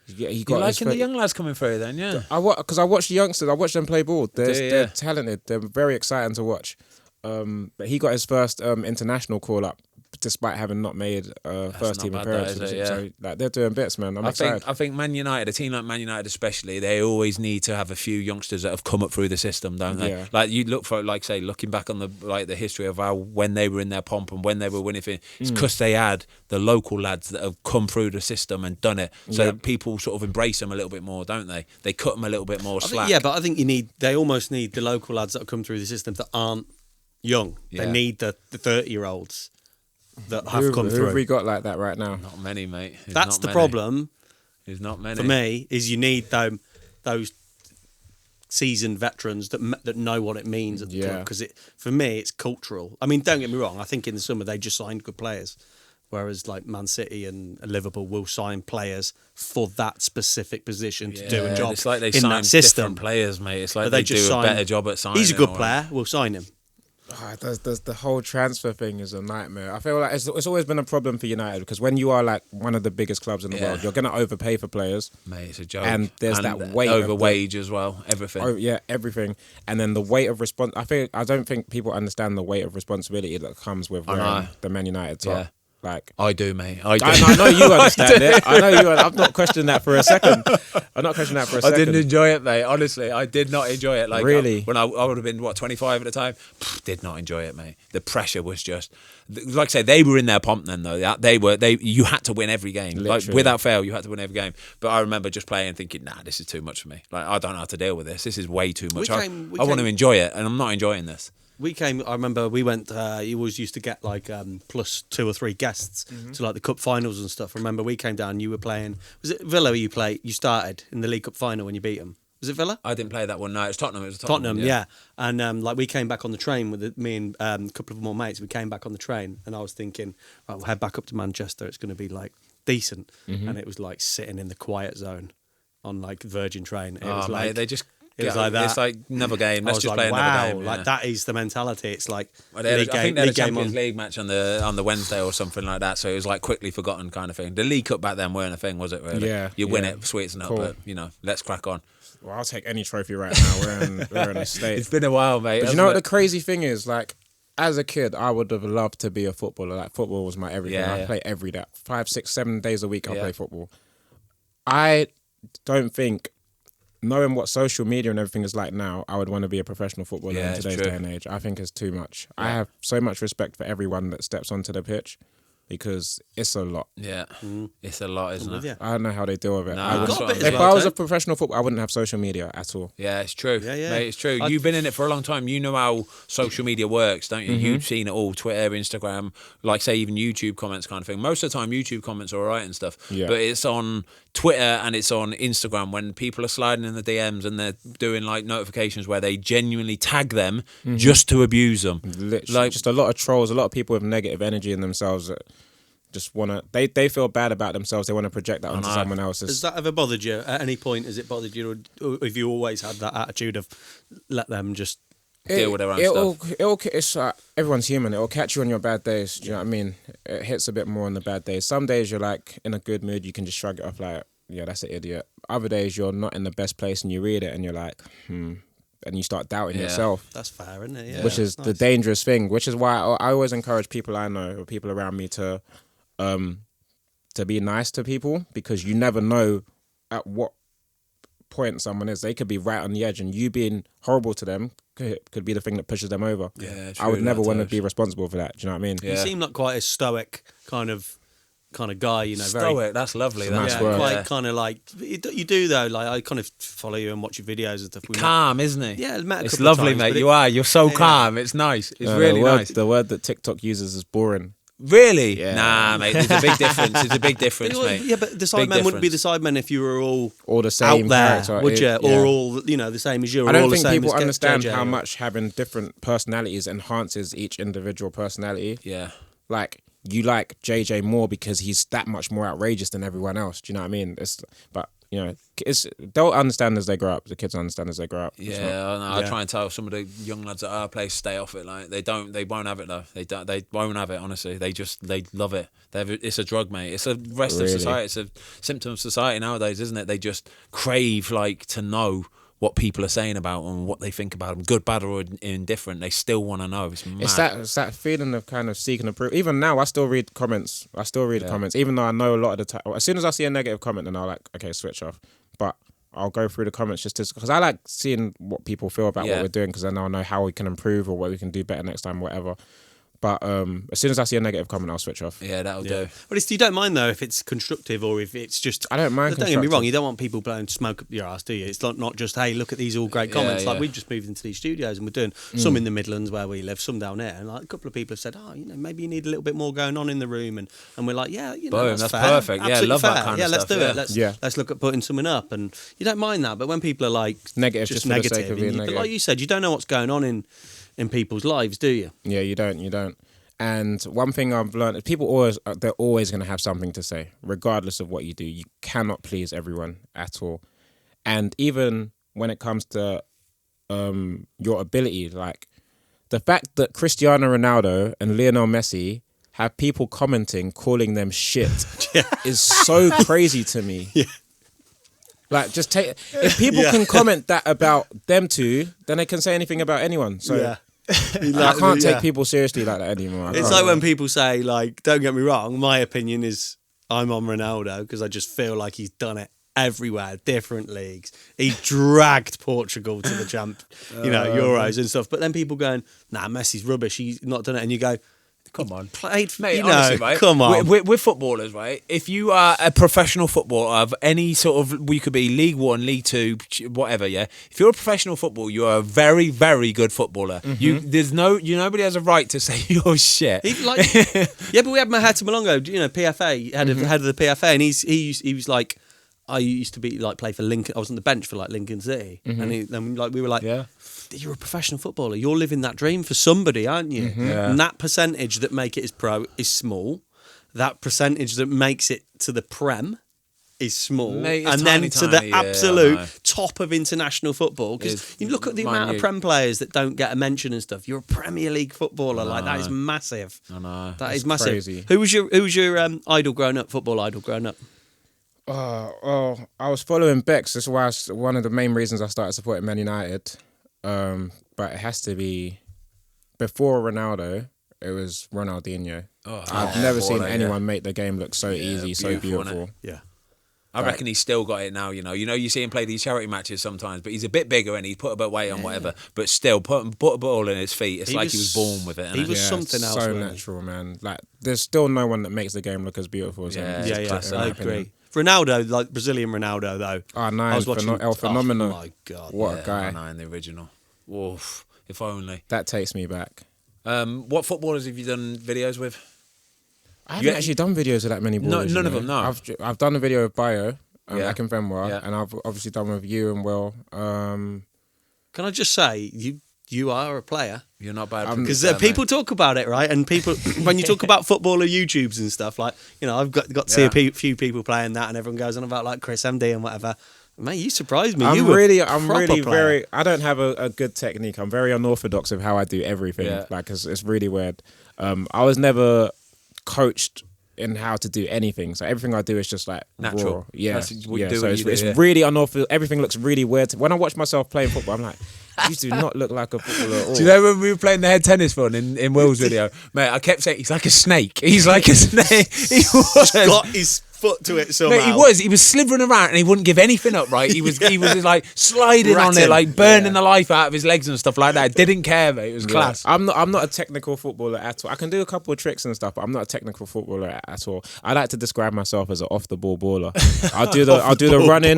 [SPEAKER 1] Yeah, he
[SPEAKER 2] You
[SPEAKER 1] got his
[SPEAKER 2] liking the
[SPEAKER 1] first-
[SPEAKER 2] young lads coming through then? Yeah.
[SPEAKER 1] Because I watch the youngsters. I watch them play ball. They're
[SPEAKER 2] yeah.
[SPEAKER 1] talented. They're very exciting to watch. But he got his first international call up, despite having not made first
[SPEAKER 2] not
[SPEAKER 1] team
[SPEAKER 2] bad,
[SPEAKER 1] appearance.
[SPEAKER 2] that, is it? Yeah.
[SPEAKER 1] So like they're doing bits, man. I'm
[SPEAKER 2] I
[SPEAKER 1] excited.
[SPEAKER 2] think Man United, a team like Man United especially, they always need to have a few youngsters that have come up through the system, don't they?
[SPEAKER 1] Yeah.
[SPEAKER 2] Like you look for, like say, looking back on the history of how when they were in their pomp and when they were winning things, it's because they had the local lads that have come through the system and done it. So that people sort of embrace them a little bit more, don't they? They cut them a little bit more slack.
[SPEAKER 3] But I think they almost need the local lads that have come through the system that aren't young.
[SPEAKER 2] Yeah.
[SPEAKER 3] They need the 30-year-olds that have come
[SPEAKER 1] Who
[SPEAKER 3] through.
[SPEAKER 1] have we got like that right now?
[SPEAKER 2] Not many, mate. There's
[SPEAKER 3] That's
[SPEAKER 2] not
[SPEAKER 3] the
[SPEAKER 2] many.
[SPEAKER 3] problem
[SPEAKER 2] There's not many.
[SPEAKER 3] for me. Is you need those seasoned veterans that know what it means at the club. Because for me, it's cultural. I mean, don't get me wrong. I think in the summer they just signed good players, whereas like Man City and Liverpool will sign players for that specific position to do a job
[SPEAKER 2] It's like they
[SPEAKER 3] in
[SPEAKER 2] sign
[SPEAKER 3] that system.
[SPEAKER 2] different players, mate. It's like
[SPEAKER 3] But
[SPEAKER 2] they
[SPEAKER 3] just
[SPEAKER 2] do a
[SPEAKER 3] sign-
[SPEAKER 2] better job at signing.
[SPEAKER 3] He's a good
[SPEAKER 2] or-
[SPEAKER 3] player. We'll sign him.
[SPEAKER 1] The whole transfer thing is a nightmare. I feel like it's always been a problem for United because when you are like one of the biggest clubs in the world, you're going to overpay for players.
[SPEAKER 2] Mate, it's a joke.
[SPEAKER 1] And there's that weight
[SPEAKER 2] over
[SPEAKER 1] of the-
[SPEAKER 2] wage as well. Everything.
[SPEAKER 1] Oh yeah, everything, and then the weight of I don't think people understand the weight of responsibility that comes with wearing the Man United top.
[SPEAKER 2] Yeah.
[SPEAKER 1] Like,
[SPEAKER 2] I do, mate. I do.
[SPEAKER 1] I know you understand it. I know you. I'm not questioning that for a second. I'm not questioning that for a
[SPEAKER 2] I
[SPEAKER 1] second.
[SPEAKER 2] didn't enjoy it, mate. Honestly, I did not enjoy it. Like
[SPEAKER 1] Really?
[SPEAKER 2] when I would have been 25 at the time, did not enjoy it, mate. The pressure was just like I say. They were in their pomp then, though. You had to win every game, like
[SPEAKER 1] Literally.
[SPEAKER 2] without fail. You had to win every game. But I remember just playing and thinking, nah, this is too much for me. Like I don't know how to deal with this. This is way too much. I want to enjoy it, and I'm not enjoying this.
[SPEAKER 3] I remember we went, you always used to get like plus 2 or 3 guests to like the cup finals and stuff. I remember we came down, you were playing, was it Villa you started in the League Cup final when you beat them? Was it Villa?
[SPEAKER 2] I didn't play that one. No, it was Tottenham. It was
[SPEAKER 3] Tottenham, yeah. And like we came back on the train with me and a couple of more mates. We came back on the train, and I was thinking, right, we'll head back up to Manchester. It's going to be like decent, and it was like sitting in the quiet zone on like Virgin train. It was like
[SPEAKER 2] mate, they just.
[SPEAKER 3] It was like that.
[SPEAKER 2] It's like another game. Let's
[SPEAKER 3] I was
[SPEAKER 2] just
[SPEAKER 3] like,
[SPEAKER 2] play
[SPEAKER 3] wow,
[SPEAKER 2] another game.
[SPEAKER 3] like that is the mentality. It's like
[SPEAKER 2] I think they had a Champions
[SPEAKER 3] on.
[SPEAKER 2] League match on the Wednesday or something like that, so it was like quickly forgotten kind of thing. The League Cup back then weren't a thing, was it? Really?
[SPEAKER 1] Yeah,
[SPEAKER 2] you win
[SPEAKER 1] yeah.
[SPEAKER 2] it, sweeten up,
[SPEAKER 1] Cool.
[SPEAKER 2] but let's crack on.
[SPEAKER 1] Well, I'll take any trophy right now. We're in a state.
[SPEAKER 2] It's been a while, mate.
[SPEAKER 1] But you know what the crazy thing is? Like, as a kid, I would have loved to be a footballer. Like, football was my everything.
[SPEAKER 2] Yeah,
[SPEAKER 1] I
[SPEAKER 2] yeah.
[SPEAKER 1] play every day, 5, 6, 7 days a week. I
[SPEAKER 2] Yeah.
[SPEAKER 1] play football. I don't think, knowing what social media and everything is like now, I would want to be a professional footballer
[SPEAKER 2] Yeah,
[SPEAKER 1] in
[SPEAKER 2] it's
[SPEAKER 1] today's
[SPEAKER 2] true.
[SPEAKER 1] day and age. I think it's too much. I have so much respect for everyone that steps onto the pitch because it's a lot.
[SPEAKER 2] Yeah, it's a lot, isn't it?
[SPEAKER 3] Yeah.
[SPEAKER 1] I don't know how they deal with it.
[SPEAKER 2] No,
[SPEAKER 1] I would,
[SPEAKER 2] that's what I'm
[SPEAKER 3] Got a bit
[SPEAKER 2] saying.
[SPEAKER 3] as
[SPEAKER 1] if
[SPEAKER 3] well,
[SPEAKER 1] I was
[SPEAKER 3] Tone.
[SPEAKER 1] a professional footballer, I wouldn't have social media at all.
[SPEAKER 2] Yeah, it's true.
[SPEAKER 3] Yeah.
[SPEAKER 2] Mate, it's true.
[SPEAKER 3] I-
[SPEAKER 2] You've been in it for a long time. You know how social media works, don't you? You've seen it all, Twitter, Instagram, like say even YouTube comments kind of thing. Most of the time YouTube comments are all right and stuff.
[SPEAKER 1] Yeah.
[SPEAKER 2] But it's on Twitter and it's on Instagram when people are sliding in the DMs and they're doing like notifications where they genuinely tag them just to abuse them.
[SPEAKER 1] Literally,
[SPEAKER 2] Like-
[SPEAKER 1] just a lot of trolls, a lot of people with negative energy in themselves that just want to, they feel bad about themselves. They want to project that onto
[SPEAKER 2] know.
[SPEAKER 1] someone else.
[SPEAKER 3] Has that ever bothered you at any point? Has it bothered you, or have you always had that attitude of let them just?
[SPEAKER 2] Deal with their own stuff.
[SPEAKER 1] It's everyone's human. It'll catch you on your bad days. Do you know what I mean? It hits a bit more on the bad days. Some days you're like in a good mood, you can just shrug it off like, yeah, that's an idiot. Other days you're not in the best place and you read it and you're like, and you start doubting
[SPEAKER 2] Yeah.
[SPEAKER 1] yourself.
[SPEAKER 3] That's fair, isn't it? Yeah,
[SPEAKER 1] Which is the
[SPEAKER 3] nice.
[SPEAKER 1] dangerous thing. Which is why I always encourage people I know or people around me to be nice to people, because you never know at what point someone is. They could be right on the edge, and you being horrible to them could be the thing that pushes them over.
[SPEAKER 2] Yeah,
[SPEAKER 1] I would
[SPEAKER 2] true,
[SPEAKER 1] never
[SPEAKER 2] that
[SPEAKER 1] want to
[SPEAKER 2] does.
[SPEAKER 1] be responsible for that. Do you know what I mean?
[SPEAKER 2] Yeah.
[SPEAKER 3] You seem like quite a stoic kind of guy, you know. Very,
[SPEAKER 2] Stoic, that's lovely.
[SPEAKER 1] It's a nice
[SPEAKER 3] yeah,
[SPEAKER 1] word.
[SPEAKER 3] quite kind of like you do though. Like I kind of follow you and watch your videos and stuff. We met-
[SPEAKER 2] Calm, isn't he?
[SPEAKER 3] Yeah, met a
[SPEAKER 2] it's
[SPEAKER 3] couple of
[SPEAKER 2] lovely,
[SPEAKER 3] times,
[SPEAKER 2] mate.
[SPEAKER 3] but
[SPEAKER 2] You're so
[SPEAKER 3] Yeah.
[SPEAKER 2] calm. It's nice. It's
[SPEAKER 1] No,
[SPEAKER 2] really nice.
[SPEAKER 1] The word that TikTok uses is boring.
[SPEAKER 2] Really?
[SPEAKER 1] Yeah.
[SPEAKER 2] Nah, mate. There's a big difference. It's a big difference, mate.
[SPEAKER 3] Yeah, but the
[SPEAKER 2] Big
[SPEAKER 3] Sidemen wouldn't be the
[SPEAKER 2] difference.
[SPEAKER 3] Sidemen if you were all
[SPEAKER 1] All the same
[SPEAKER 3] out there,
[SPEAKER 1] character.
[SPEAKER 3] would you?
[SPEAKER 1] Yeah.
[SPEAKER 3] Or all the same as you. Or
[SPEAKER 1] I don't
[SPEAKER 3] all the
[SPEAKER 1] think
[SPEAKER 3] same
[SPEAKER 1] people
[SPEAKER 3] as
[SPEAKER 1] understand
[SPEAKER 3] JJ,
[SPEAKER 1] how
[SPEAKER 3] or-
[SPEAKER 1] much having different personalities enhances each individual personality.
[SPEAKER 2] Yeah.
[SPEAKER 1] Like, you like JJ more because he's that much more outrageous than everyone else. Do you know what I mean? But you know, they'll understand as they grow up. The kids understand as they grow up. It's
[SPEAKER 2] Yeah,
[SPEAKER 1] not-
[SPEAKER 2] I know. I
[SPEAKER 3] Yeah.
[SPEAKER 2] try and tell some of the young lads at our place stay off it. Like they won't have it though. They won't have it. Honestly, they love it. It's a drug, mate. It's a rest of
[SPEAKER 1] Really?
[SPEAKER 2] society. It's a symptom of society nowadays, isn't it? They just crave like to know what people are saying about them and what they think about them, good, bad, or indifferent. They still want to know. It's mad.
[SPEAKER 1] It's that feeling of kind of seeking approval. Even now, I still read comments. Comments, even though I know a lot of the time. As soon as I see a negative comment, then I'll like, okay, switch off. But I'll go through the comments just because I like seeing what people feel about what we're doing, because then I'll know how we can improve or what we can do better next time, whatever. But as soon as I see a negative comment, I'll switch off.
[SPEAKER 2] Yeah, that'll do.
[SPEAKER 3] But you don't mind though if it's constructive or if it's just.
[SPEAKER 1] I don't mind
[SPEAKER 3] Don't get me wrong.
[SPEAKER 1] constructive.
[SPEAKER 3] You don't want people blowing smoke up your ass, do you? It's not just hey, look at these all great comments.
[SPEAKER 2] Yeah,
[SPEAKER 3] Like
[SPEAKER 2] yeah.
[SPEAKER 3] we've just moved into these studios and we're doing some in the Midlands where we live, some down there, and like a couple of people have said, maybe you need a little bit more going on in the room, and we're like,
[SPEAKER 2] Boom,
[SPEAKER 3] that's
[SPEAKER 2] that's
[SPEAKER 3] fair.
[SPEAKER 2] perfect. Yeah,
[SPEAKER 3] Absolutely
[SPEAKER 2] love that
[SPEAKER 3] fair.
[SPEAKER 2] kind of
[SPEAKER 3] yeah, let's
[SPEAKER 2] stuff,
[SPEAKER 3] do
[SPEAKER 2] yeah.
[SPEAKER 3] it. Let's look at putting something up, and you don't mind that. But when people are like
[SPEAKER 1] Negative just for the sake of
[SPEAKER 3] and
[SPEAKER 1] being
[SPEAKER 3] but
[SPEAKER 1] negative.
[SPEAKER 3] like you said, you don't know what's going on in people's lives, do you?
[SPEAKER 1] Yeah, you don't. And one thing I've learned is they're always going to have something to say, regardless of what you do. You cannot please everyone at all. And even when it comes to your ability, like the fact that Cristiano Ronaldo and Lionel Messi have people commenting, calling them shit, is so crazy to me.
[SPEAKER 3] Yeah.
[SPEAKER 1] Like, if people can comment that about them two, then they can say anything about anyone. So I can't take people seriously like that anymore.
[SPEAKER 3] It's like when people say, like, don't get me wrong, my opinion is I'm on Ronaldo because I just feel like he's done it everywhere, different leagues. He dragged Portugal to the Euros and stuff. But then people going, nah, Messi's rubbish. He's not done it. And you go,
[SPEAKER 2] Come on.
[SPEAKER 3] played for,
[SPEAKER 2] Mate,
[SPEAKER 3] you know,
[SPEAKER 2] honestly, right?
[SPEAKER 3] come on.
[SPEAKER 2] We're footballers, right? If you are a professional footballer of any sort of, we could be League One, League Two, whatever, yeah? If you're a professional footballer, you are a very, very good footballer. Nobody has a right to say you're shit.
[SPEAKER 3] Yeah, but we had Mahata Malongo, PFA, head of the PFA, and he was like, I used to be like play for Lincoln. I was on the bench for like Lincoln City, and then like we were like, you're a professional footballer. You're living that dream for somebody, aren't you?
[SPEAKER 2] Yeah.
[SPEAKER 3] And that percentage that make it as pro is small. That percentage that makes it to the Prem is small,
[SPEAKER 2] Mate, it's
[SPEAKER 3] and
[SPEAKER 2] tiny,
[SPEAKER 3] then to the
[SPEAKER 2] tiny, yeah, I know.
[SPEAKER 3] absolute top of international football. Because
[SPEAKER 2] It's
[SPEAKER 3] you look at the amount of Prem players that don't get a mention and stuff. You're a Premier League footballer, like that is massive.
[SPEAKER 2] I know.
[SPEAKER 3] That is
[SPEAKER 1] It's
[SPEAKER 3] massive.
[SPEAKER 1] crazy.
[SPEAKER 3] Who was your idol growing up? Football idol growing up?
[SPEAKER 1] Well, I was following Bex. That's why one of the main reasons I started supporting Man United. But it has to be before Ronaldo. It was Ronaldinho. I've never seen anyone make the game look so easy, so beautiful.
[SPEAKER 3] Yeah.
[SPEAKER 2] I reckon he's still got it now, you know. You see him play these charity matches sometimes, but he's a bit bigger and he's put a bit of weight on whatever. But still, put a ball in his feet. It's like he was born with it.
[SPEAKER 3] He was something else.
[SPEAKER 1] So
[SPEAKER 3] really.
[SPEAKER 1] natural, man. Like, there's still no one that makes the game look as beautiful as him.
[SPEAKER 3] Yeah, I agree. Ronaldo, like Brazilian Ronaldo, though.
[SPEAKER 1] Oh, no,
[SPEAKER 3] I was watching
[SPEAKER 1] El Phenomenal.
[SPEAKER 3] Oh my god,
[SPEAKER 1] What a guy.
[SPEAKER 2] I know, in the original. Oof, if only.
[SPEAKER 1] That takes me back.
[SPEAKER 2] What footballers have you done videos with?
[SPEAKER 1] I haven't actually done videos with that many ballers.
[SPEAKER 2] None of them, no.
[SPEAKER 1] I've done a video with Bio, back in Fenway,
[SPEAKER 2] Yeah.
[SPEAKER 1] and I've obviously done with you and Will.
[SPEAKER 3] Can I just say you are a player?
[SPEAKER 2] You're not bad.
[SPEAKER 3] Because people talk about it, right? And people, when you talk about footballer YouTubes and stuff, like, you know, I've got to see a few people playing that, and everyone goes on about like Chris MD and whatever. Mate, you surprised me.
[SPEAKER 1] I'm
[SPEAKER 3] you
[SPEAKER 1] really
[SPEAKER 3] player.
[SPEAKER 1] very. I don't have a good technique. I'm very unorthodox of how I do everything.
[SPEAKER 2] Yeah.
[SPEAKER 1] Like it's really weird. I was never coached in how to do anything, so everything I do is just like
[SPEAKER 2] Natural.
[SPEAKER 1] raw. Yeah,
[SPEAKER 2] That's what you do
[SPEAKER 1] So
[SPEAKER 2] what you
[SPEAKER 1] it's
[SPEAKER 2] do, yeah.
[SPEAKER 1] really unorthodox. Everything looks really weird. When I watch myself playing football, I'm like, you do not look like a footballer at all.
[SPEAKER 2] Do you know when we were playing the head tennis one in Will's video? Mate, I kept saying, he's like a snake. He's like a snake. He was.
[SPEAKER 3] got his foot to it somehow.
[SPEAKER 2] Mate, he was slithering around and he wouldn't give anything up, right? He was like sliding on
[SPEAKER 3] Ratting.
[SPEAKER 2] it, like burning the life out of his legs and stuff like that. Didn't care, mate. It was class.
[SPEAKER 1] I'm not a technical footballer at all. I can do a couple of tricks and stuff, but I'm not a technical footballer at all. I like to describe myself as an off the ball baller. I'll do the running.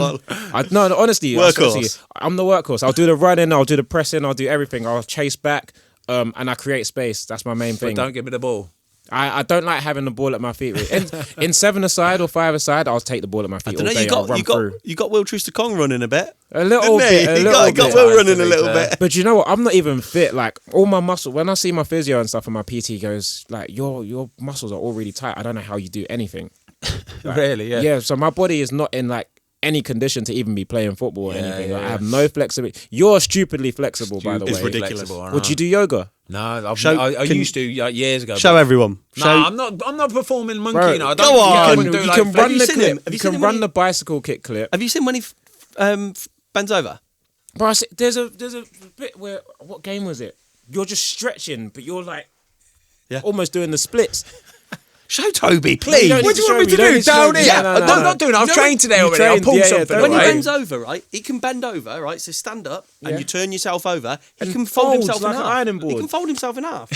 [SPEAKER 1] No, honestly,
[SPEAKER 3] Workhorse.
[SPEAKER 1] I'm the workhorse. I'll do the running. I'll do the pressing. I'll do everything. I'll chase back, and I create space. That's my main thing.
[SPEAKER 2] But don't give me the ball.
[SPEAKER 1] I don't like having the ball at my feet. In 7-a-side or 5-a-side, I'll take the ball at my feet all day. I'll run through.
[SPEAKER 3] You got Will Trooster-Kong running a bit.
[SPEAKER 1] A little bit.
[SPEAKER 3] You got Will running a little bit.
[SPEAKER 1] But you know what? I'm not even fit. Like all my muscle. When I see my physio and stuff, and my PT goes like, "Your muscles are all really tight. I don't know how you do anything." Like,
[SPEAKER 2] Really? Yeah.
[SPEAKER 1] Yeah. So my body is not in like any condition to even be playing football or anything.
[SPEAKER 2] yeah,
[SPEAKER 1] Like,
[SPEAKER 2] yeah.
[SPEAKER 1] I have no flexibility. You're stupidly flexible, by the way.
[SPEAKER 3] It's ridiculous.
[SPEAKER 1] Would you do yoga?
[SPEAKER 2] No, I
[SPEAKER 3] Can-
[SPEAKER 2] used to like, years ago.
[SPEAKER 3] Show
[SPEAKER 2] but-
[SPEAKER 3] everyone.
[SPEAKER 2] No, I'm not performing monkey.
[SPEAKER 1] Bro,
[SPEAKER 2] No, I
[SPEAKER 3] go
[SPEAKER 2] don't,
[SPEAKER 3] on.
[SPEAKER 2] You
[SPEAKER 1] You
[SPEAKER 2] like,
[SPEAKER 1] can run
[SPEAKER 3] you
[SPEAKER 1] the
[SPEAKER 3] seen him?
[SPEAKER 1] clip.
[SPEAKER 3] Have you
[SPEAKER 1] You
[SPEAKER 3] seen
[SPEAKER 1] can
[SPEAKER 3] him when
[SPEAKER 1] run
[SPEAKER 3] he-
[SPEAKER 1] the bicycle kick clip.
[SPEAKER 3] Have you seen when he bends over?
[SPEAKER 1] Bro, there's a bit where, what game was it? You're just stretching, but you're like almost doing the splits.
[SPEAKER 3] Show Toby, please.
[SPEAKER 1] don't
[SPEAKER 2] What do you want me to do? Down here?
[SPEAKER 3] Yeah,
[SPEAKER 2] No, I'm not doing it. I've trained today already. I'll
[SPEAKER 1] trained,
[SPEAKER 2] pull
[SPEAKER 1] yeah,
[SPEAKER 2] something.
[SPEAKER 1] don't
[SPEAKER 3] When he
[SPEAKER 1] worry.
[SPEAKER 3] bends over, right, he can bend over, right, so stand up and
[SPEAKER 1] Yeah.
[SPEAKER 3] you turn yourself over. He
[SPEAKER 1] And
[SPEAKER 3] can fold
[SPEAKER 1] folds
[SPEAKER 3] himself
[SPEAKER 1] like
[SPEAKER 3] in
[SPEAKER 1] an
[SPEAKER 3] half.
[SPEAKER 1] ironing
[SPEAKER 3] He
[SPEAKER 1] board.
[SPEAKER 3] can fold himself in half.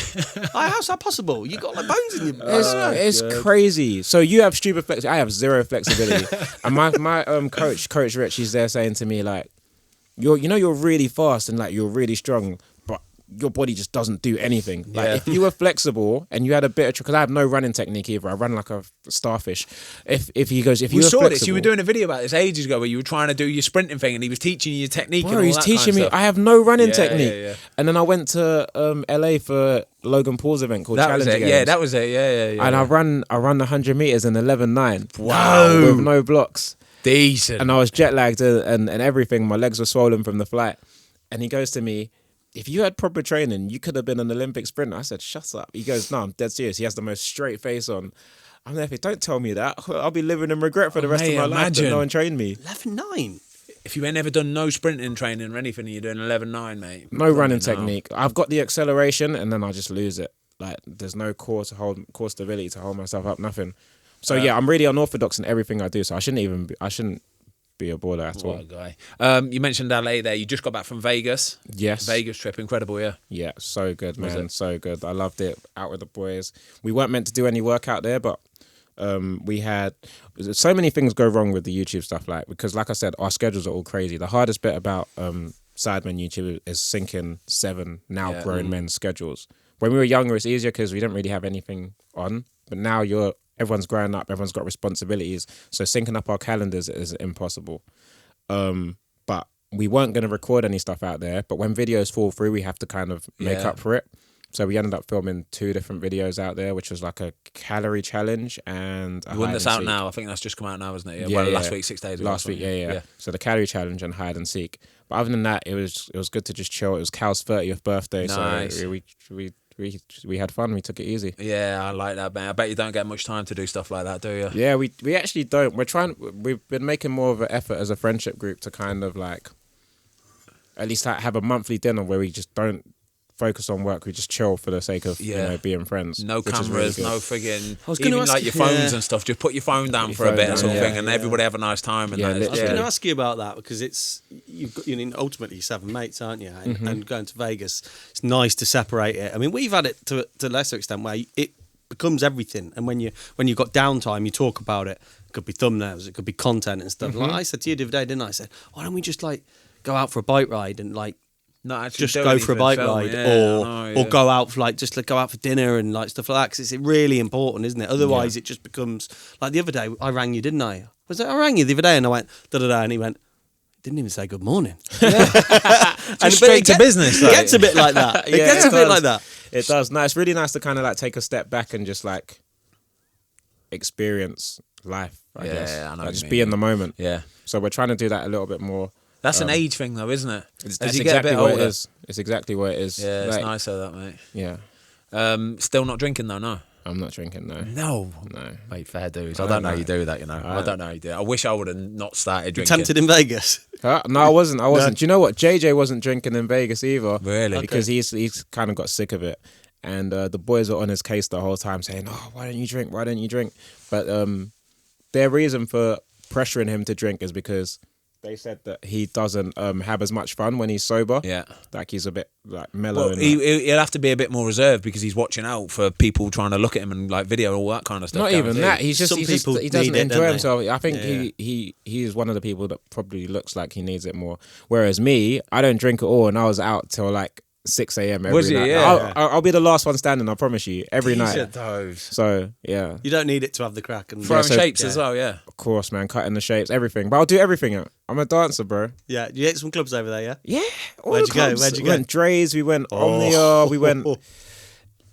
[SPEAKER 3] How's that possible? You got like bones in your.
[SPEAKER 1] It's crazy. So you have stupid flexibility. I have zero flexibility. And my coach Rich, he's there saying to me like, you're really fast and like you're really strong, but your body just doesn't do anything. Like if you were flexible and you had a bit of, because I have no running technique either. I run like a starfish. If you were
[SPEAKER 2] We saw
[SPEAKER 1] flexible,
[SPEAKER 2] this. You were doing a video about this ages ago where you were trying to do your sprinting thing and he was teaching you your technique.
[SPEAKER 1] Bro,
[SPEAKER 2] and all
[SPEAKER 1] he's
[SPEAKER 2] that
[SPEAKER 1] teaching
[SPEAKER 2] kind
[SPEAKER 1] me.
[SPEAKER 2] of stuff.
[SPEAKER 1] I have no running
[SPEAKER 2] Yeah,
[SPEAKER 1] technique.
[SPEAKER 2] yeah.
[SPEAKER 1] And then I went to LA for Logan Paul's event called
[SPEAKER 2] That was
[SPEAKER 1] Challenger
[SPEAKER 2] it.
[SPEAKER 1] Games.
[SPEAKER 2] Yeah, that was it. Yeah.
[SPEAKER 1] And I run the 100 meters in 11:9.
[SPEAKER 2] Wow.
[SPEAKER 1] With no blocks.
[SPEAKER 2] Decent.
[SPEAKER 1] And I was jet lagged and everything. My legs were swollen from the flight. And he goes to me, if you had proper training, you could have been an Olympic sprinter. I said, shut up. He goes, no, I'm dead serious. He has the most straight face on. I'm there, don't tell me that. I'll be living in regret for the rest of my life that no one trained me.
[SPEAKER 3] 11.9.
[SPEAKER 2] If you ain't ever done no sprinting training or anything, you're doing 11.9, mate.
[SPEAKER 1] No running technique. I've got the acceleration and then I just lose it. Like there's no core stability to hold myself up, nothing. So yeah, I'm really unorthodox in everything I do. So I shouldn't be a baller at all.
[SPEAKER 2] What a guy. You mentioned LA there. You just got back from Vegas.
[SPEAKER 1] Yes.
[SPEAKER 2] Vegas trip, incredible, yeah.
[SPEAKER 1] Yeah, so good,
[SPEAKER 2] Was
[SPEAKER 1] man.
[SPEAKER 2] it?
[SPEAKER 1] So good. I loved it. Out with the boys. We weren't meant to do any work out there, but we had so many things go wrong with the YouTube stuff, because like I said, our schedules are all crazy. The hardest bit about Sidemen YouTube is syncing 7 grown men's schedules. When we were younger, it's easier because we didn't really have anything on, but now everyone's growing up, everyone's got responsibilities, so syncing up our calendars is impossible. But we weren't going to record any stuff out there, but when videos fall through, we have to kind of make up for it. So we ended up filming 2 different videos out there, which was like a calorie challenge and a
[SPEAKER 2] One that's out
[SPEAKER 1] seek.
[SPEAKER 2] now. I think that's just come out now, isn't it? Yeah. Last week, 6 days ago.
[SPEAKER 1] Last week, yeah. So the calorie challenge and hide and seek. But other than that, it was good to just chill. It was Cal's 30th birthday,
[SPEAKER 2] Nice.
[SPEAKER 1] so we had fun. We took it easy.
[SPEAKER 2] Yeah, I like that, man. I bet you don't get much time to do stuff like that, do you?
[SPEAKER 1] Yeah, we actually don't. We've been making more of an effort as a friendship group to kind of like at least have a monthly dinner where we just don't focus on work. We just chill for the sake of being friends.
[SPEAKER 2] No
[SPEAKER 1] which is
[SPEAKER 2] cameras,
[SPEAKER 1] really
[SPEAKER 2] no
[SPEAKER 1] good.
[SPEAKER 2] frigging.
[SPEAKER 3] I was gonna
[SPEAKER 2] Even
[SPEAKER 3] ask
[SPEAKER 2] like
[SPEAKER 3] you-
[SPEAKER 2] your phones
[SPEAKER 3] yeah.
[SPEAKER 2] and stuff. Just put your phone down
[SPEAKER 1] Your
[SPEAKER 2] for a
[SPEAKER 1] phone
[SPEAKER 2] bit,
[SPEAKER 1] down,
[SPEAKER 2] sort of
[SPEAKER 1] yeah.
[SPEAKER 2] thing, and everybody have a nice time. And
[SPEAKER 1] Yeah,
[SPEAKER 2] that.
[SPEAKER 3] I was
[SPEAKER 1] Yeah.
[SPEAKER 3] going to ask you about that because you've got, ultimately you're 7 mates, aren't you? And going to Vegas, it's nice to separate it. I mean, we've had it to a lesser extent where it becomes everything, and when you've got downtime, you talk about it. It could be thumbnails, it could be content and stuff. Like I said to you the other day, didn't I? I said, why don't we just like go out for a bike ride and like
[SPEAKER 2] Not actually
[SPEAKER 3] just
[SPEAKER 2] do
[SPEAKER 3] go for a
[SPEAKER 2] anything,
[SPEAKER 3] bike
[SPEAKER 2] film,
[SPEAKER 3] ride,
[SPEAKER 2] yeah, I know,
[SPEAKER 3] or go out for like just like go out for dinner and like stuff like that, because it's really important, isn't it? Otherwise, it just becomes like the other day. I rang you, didn't I? I rang you the other day, and I went da da da, and he went. Didn't even say good morning.
[SPEAKER 2] Just straight to business.
[SPEAKER 3] It
[SPEAKER 2] like.
[SPEAKER 3] gets a bit like that. It
[SPEAKER 1] Yeah,
[SPEAKER 3] gets
[SPEAKER 1] it
[SPEAKER 3] a bit
[SPEAKER 1] does.
[SPEAKER 3] like that.
[SPEAKER 1] It does. No, it's really nice to kind of like take a step back and just like experience life. I
[SPEAKER 2] Yeah,
[SPEAKER 1] guess.
[SPEAKER 2] I know
[SPEAKER 1] Like,
[SPEAKER 2] what you
[SPEAKER 1] just
[SPEAKER 2] mean,
[SPEAKER 1] be in
[SPEAKER 2] yeah.
[SPEAKER 1] the moment.
[SPEAKER 2] Yeah,
[SPEAKER 1] So we're trying to do that a little bit more.
[SPEAKER 2] that's an age thing, though, isn't it? As
[SPEAKER 1] That's
[SPEAKER 2] you get a
[SPEAKER 1] exactly
[SPEAKER 2] bit
[SPEAKER 1] what
[SPEAKER 2] older.
[SPEAKER 1] it is. It's exactly what it is.
[SPEAKER 2] Yeah, it's
[SPEAKER 1] Like,
[SPEAKER 2] nice of that, mate.
[SPEAKER 1] Yeah,
[SPEAKER 2] Still not drinking though, no.
[SPEAKER 1] I'm not drinking. No,
[SPEAKER 2] No,
[SPEAKER 1] no.
[SPEAKER 2] mate, fair dues.
[SPEAKER 1] I
[SPEAKER 2] I don't know
[SPEAKER 1] know.
[SPEAKER 2] how you do that, you know. I don't know how you do it. I wish I would have not started drinking.
[SPEAKER 3] Tempted in Vegas.
[SPEAKER 1] Huh? No, I wasn't. Do you know what? JJ wasn't drinking in Vegas either.
[SPEAKER 2] Really?
[SPEAKER 1] Because he's kind of got sick of it, and the boys were on his case the whole time, saying, "Oh, why don't you drink? Why don't you drink?" But their reason for pressuring him to drink is because they said that he doesn't have as much fun when he's sober.
[SPEAKER 2] Yeah.
[SPEAKER 1] Like he's a bit like mellow.
[SPEAKER 2] Well,
[SPEAKER 1] and
[SPEAKER 2] he'll have to be a bit more reserved because he's watching out for people trying to look at him and like video and all that kind of stuff.
[SPEAKER 1] not even
[SPEAKER 2] guaranteed.
[SPEAKER 1] that. He's just
[SPEAKER 3] Some
[SPEAKER 1] he just
[SPEAKER 3] people
[SPEAKER 1] he doesn't
[SPEAKER 3] need it,
[SPEAKER 1] enjoy
[SPEAKER 3] don't they?
[SPEAKER 1] himself. I think
[SPEAKER 3] Yeah.
[SPEAKER 1] he's one of the people that probably looks like he needs it more. Whereas me, I don't drink at all, and I was out till like 6 a.m. every
[SPEAKER 2] Was he?
[SPEAKER 1] night.
[SPEAKER 2] Yeah.
[SPEAKER 1] I'll be the last one standing. I promise you, every night.
[SPEAKER 2] Those.
[SPEAKER 1] So yeah,
[SPEAKER 3] You don't need it to have the crack. And
[SPEAKER 2] Throwing
[SPEAKER 1] so-
[SPEAKER 2] shapes
[SPEAKER 3] yeah.
[SPEAKER 2] as well, yeah.
[SPEAKER 1] of course, man, cutting the shapes, everything. But I'll do everything. I'm a dancer, bro.
[SPEAKER 3] Yeah, you hit some clubs over there, yeah?
[SPEAKER 1] Yeah. all
[SPEAKER 3] Where'd
[SPEAKER 1] the
[SPEAKER 3] you go?
[SPEAKER 1] clubs.
[SPEAKER 3] Where'd you
[SPEAKER 1] We
[SPEAKER 3] go?
[SPEAKER 1] went Dre's. We went Omnia. We went.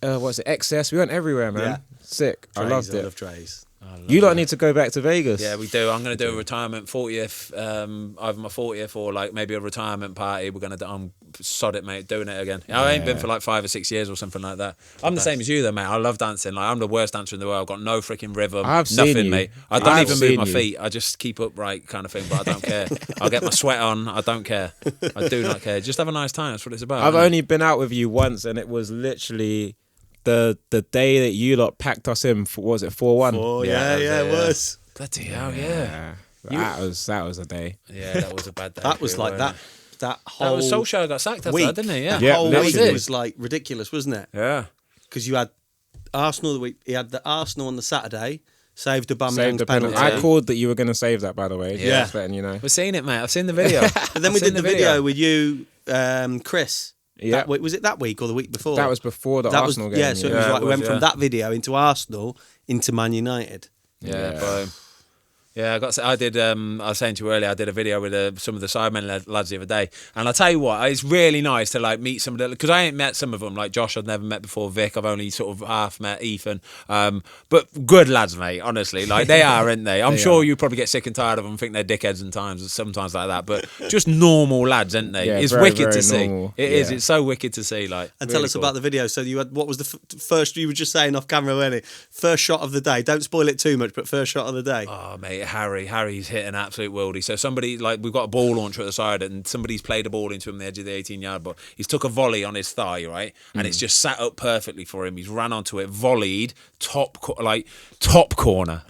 [SPEAKER 1] What's it? Excess. We went everywhere, man.
[SPEAKER 3] Yeah.
[SPEAKER 1] Sick. I loved
[SPEAKER 3] I
[SPEAKER 1] it.
[SPEAKER 3] love Dre's.
[SPEAKER 1] You lot need to go back to Vegas.
[SPEAKER 2] Yeah, we do. I'm going to do a retirement 40th, either my 40th or like maybe a retirement party. We're going to do, I'm sod it, mate, doing it again. I ain't been for like 5 or 6 years or something like that. I'm the same as you though, mate. I love dancing. Like I'm the worst dancer in the world. I've got no freaking rhythm.
[SPEAKER 1] I've seen
[SPEAKER 2] nothing,
[SPEAKER 1] you.
[SPEAKER 2] mate. I don't
[SPEAKER 1] I've
[SPEAKER 2] even move
[SPEAKER 1] seen
[SPEAKER 2] my
[SPEAKER 1] you.
[SPEAKER 2] feet. I just keep upright kind of thing, but I don't care. I'll get my sweat on. I don't care. I do not care. Just have a nice time. That's what it's about.
[SPEAKER 1] I've
[SPEAKER 2] isn't it?
[SPEAKER 1] only been out with you once, and it was literally the day that you lot packed us in. For, what was it 4-1?
[SPEAKER 3] Oh, yeah, it was.
[SPEAKER 2] Bloody hell, yeah.
[SPEAKER 1] That was a day.
[SPEAKER 2] Yeah, that was a bad day.
[SPEAKER 3] That was like that. That whole
[SPEAKER 2] That was Solskjaer got sacked after
[SPEAKER 3] week,
[SPEAKER 2] that, didn't he? Yeah.
[SPEAKER 3] that
[SPEAKER 1] Yeah,
[SPEAKER 3] whole
[SPEAKER 1] that
[SPEAKER 3] week
[SPEAKER 1] was it.
[SPEAKER 3] was like ridiculous, wasn't it?
[SPEAKER 2] Yeah.
[SPEAKER 3] Because you had Arsenal the week. He had the Arsenal on the Saturday, saved
[SPEAKER 1] Saved
[SPEAKER 3] Aubameyang's
[SPEAKER 1] the
[SPEAKER 3] penalty.
[SPEAKER 1] penalty. I called that you were going to save that, by the way.
[SPEAKER 2] Yeah.
[SPEAKER 1] Just letting you know.
[SPEAKER 2] We've seen it, mate. I've seen the video.
[SPEAKER 3] But then we did the video with you, Chris.
[SPEAKER 1] Yeah.
[SPEAKER 3] That week, was it that week or the week before?
[SPEAKER 1] That was before the
[SPEAKER 3] That
[SPEAKER 1] Arsenal
[SPEAKER 3] was,
[SPEAKER 1] game.
[SPEAKER 3] yeah, so it
[SPEAKER 2] Yeah,
[SPEAKER 3] was
[SPEAKER 2] it
[SPEAKER 3] like we
[SPEAKER 2] was,
[SPEAKER 3] went from
[SPEAKER 2] yeah.
[SPEAKER 3] that video into Arsenal into Man United.
[SPEAKER 2] Yeah,
[SPEAKER 1] Yeah.
[SPEAKER 2] boom. Yeah, I got. I did. I was saying to you earlier. I did a video with some of the Sidemen lads the other day, and I tell you what, it's really nice to like meet some of the, because I ain't met some of them. Like Josh, I've never met before. Vic, I've only sort of half met. Ethan, but good lads, mate. Honestly, like they are, aren't they? I'm sure you probably get sick and tired of them, think they're dickheads sometimes like that. But just normal lads, aren't they?
[SPEAKER 1] Yeah,
[SPEAKER 2] it's
[SPEAKER 1] very,
[SPEAKER 2] wicked
[SPEAKER 1] very
[SPEAKER 2] to see.
[SPEAKER 1] normal.
[SPEAKER 2] It is.
[SPEAKER 1] Yeah.
[SPEAKER 2] It's so wicked to see. Like,
[SPEAKER 3] And
[SPEAKER 2] really
[SPEAKER 3] tell us
[SPEAKER 2] cool.
[SPEAKER 3] about the video. So you had, what was the first? You were just saying off camera, weren't it? First shot of the day. Don't spoil it too much, but first shot of the day.
[SPEAKER 2] Oh mate, Harry's hit an absolute worldie. So somebody, like, we've got a ball launcher at the side, and somebody's played a ball into him on the edge of the 18-yard box. He's took a volley on his thigh, right, and it's just sat up perfectly for him. He's ran onto it, volleyed, top corner.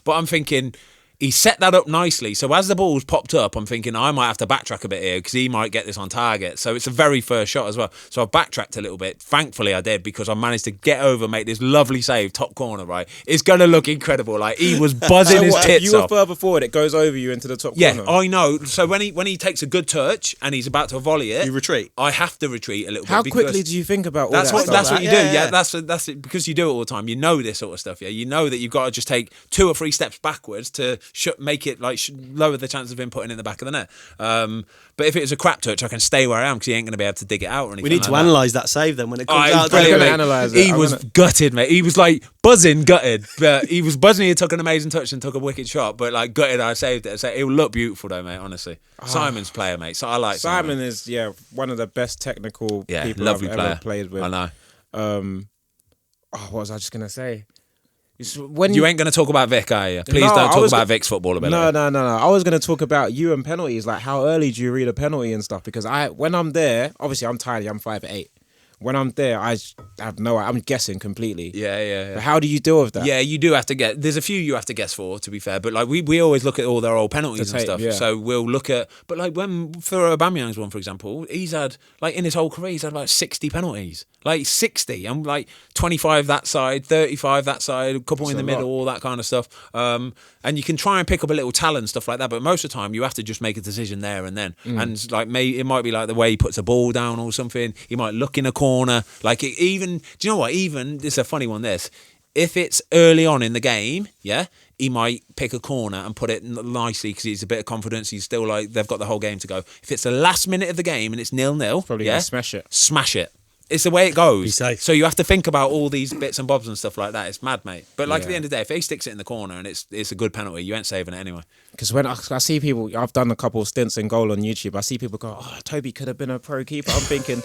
[SPEAKER 2] But I'm thinking, he set that up nicely. So as the ball's popped up, I'm thinking I might have to backtrack a bit here because he might get this on target. So it's a very first shot as well. So I've backtracked a little bit. Thankfully I did, because I managed to get over, make this lovely save, top corner, right? It's going to look incredible. Like, he was buzzing his tits
[SPEAKER 1] you were
[SPEAKER 2] off.
[SPEAKER 1] further forward, it goes over you into the top corner.
[SPEAKER 2] Yeah, I know. So when he takes a good touch and he's about to volley it,
[SPEAKER 3] You retreat.
[SPEAKER 2] I have to retreat a little bit.
[SPEAKER 1] How
[SPEAKER 2] because
[SPEAKER 1] quickly do you think about all
[SPEAKER 2] that's
[SPEAKER 1] that
[SPEAKER 2] what
[SPEAKER 1] stuff?
[SPEAKER 2] that's what you do.
[SPEAKER 3] Yeah,
[SPEAKER 2] Yeah,
[SPEAKER 3] yeah.
[SPEAKER 2] that's it, because you do it all the time. You know this sort of stuff. Yeah, you know that you've got to just take 2 or 3 steps backwards to make it lower the chances of him putting it in the back of the net. But if it was a crap touch, I can stay where I am because he ain't going to be able to dig it out or anything.
[SPEAKER 3] We need to
[SPEAKER 2] like
[SPEAKER 3] analyse that save then when it comes out.
[SPEAKER 2] brilliant, mate.
[SPEAKER 1] analyse it.
[SPEAKER 2] He was gutted, mate. He was like buzzing, gutted. But he was buzzing. He took an amazing touch and took a wicked shot. But like gutted, I saved it. So it will look beautiful though, mate. Honestly, Simon's player, mate. So I like
[SPEAKER 1] Simon is one of the best technical people
[SPEAKER 2] lovely
[SPEAKER 1] I've
[SPEAKER 2] player.
[SPEAKER 1] ever played with.
[SPEAKER 2] I know.
[SPEAKER 1] What was I just gonna say?
[SPEAKER 2] You ain't going to talk about Vic, are you? Please
[SPEAKER 1] No,
[SPEAKER 2] don't
[SPEAKER 1] I
[SPEAKER 2] talk
[SPEAKER 1] was
[SPEAKER 2] about Vic's football ability.
[SPEAKER 1] No. I was going to talk about you and penalties. Like, how early do you read a penalty and stuff? Because when I'm there, obviously I'm tiny, I'm 5'8". When I'm there, I have I'm guessing completely.
[SPEAKER 2] Yeah.
[SPEAKER 1] But how do you deal with that?
[SPEAKER 2] Yeah, you do have to get. There's a few you have to guess for, to be fair. But like we always look at all their old penalties and stuff.
[SPEAKER 1] Yeah.
[SPEAKER 2] So we'll look at. But like for Aubameyang's one, for example, he's had like in his whole career, he's had about 60 penalties. Like 60. I'm like 25 that side, 35 that side, a couple in the middle, all that kind of stuff. And you can try and pick up a little talent, stuff like that. But most of the time, you have to just make a decision there and then. And like it might be like the way he puts a ball down or something. He might look in a corner. Like do you know what? Even this is a funny one. If it's early on in the game, he might pick a corner and put it nicely because he's a bit of confidence. He's still like they've got the whole game to go. If it's the last minute of the game and it's 0-0,
[SPEAKER 1] Probably gonna smash it.
[SPEAKER 2] Smash it. It's the way it goes.
[SPEAKER 3] Be safe.
[SPEAKER 2] So you have to think about all these bits and bobs and stuff like that. It's mad, mate. But like at the
[SPEAKER 1] Yeah.
[SPEAKER 2] end of the day, if he sticks it in the corner and it's a good penalty, you ain't saving it anyway.
[SPEAKER 1] Because when I see people, I've done a couple of stints in goal on YouTube. I see people go, "Oh, Tobey could have been a pro keeper." I'm thinking,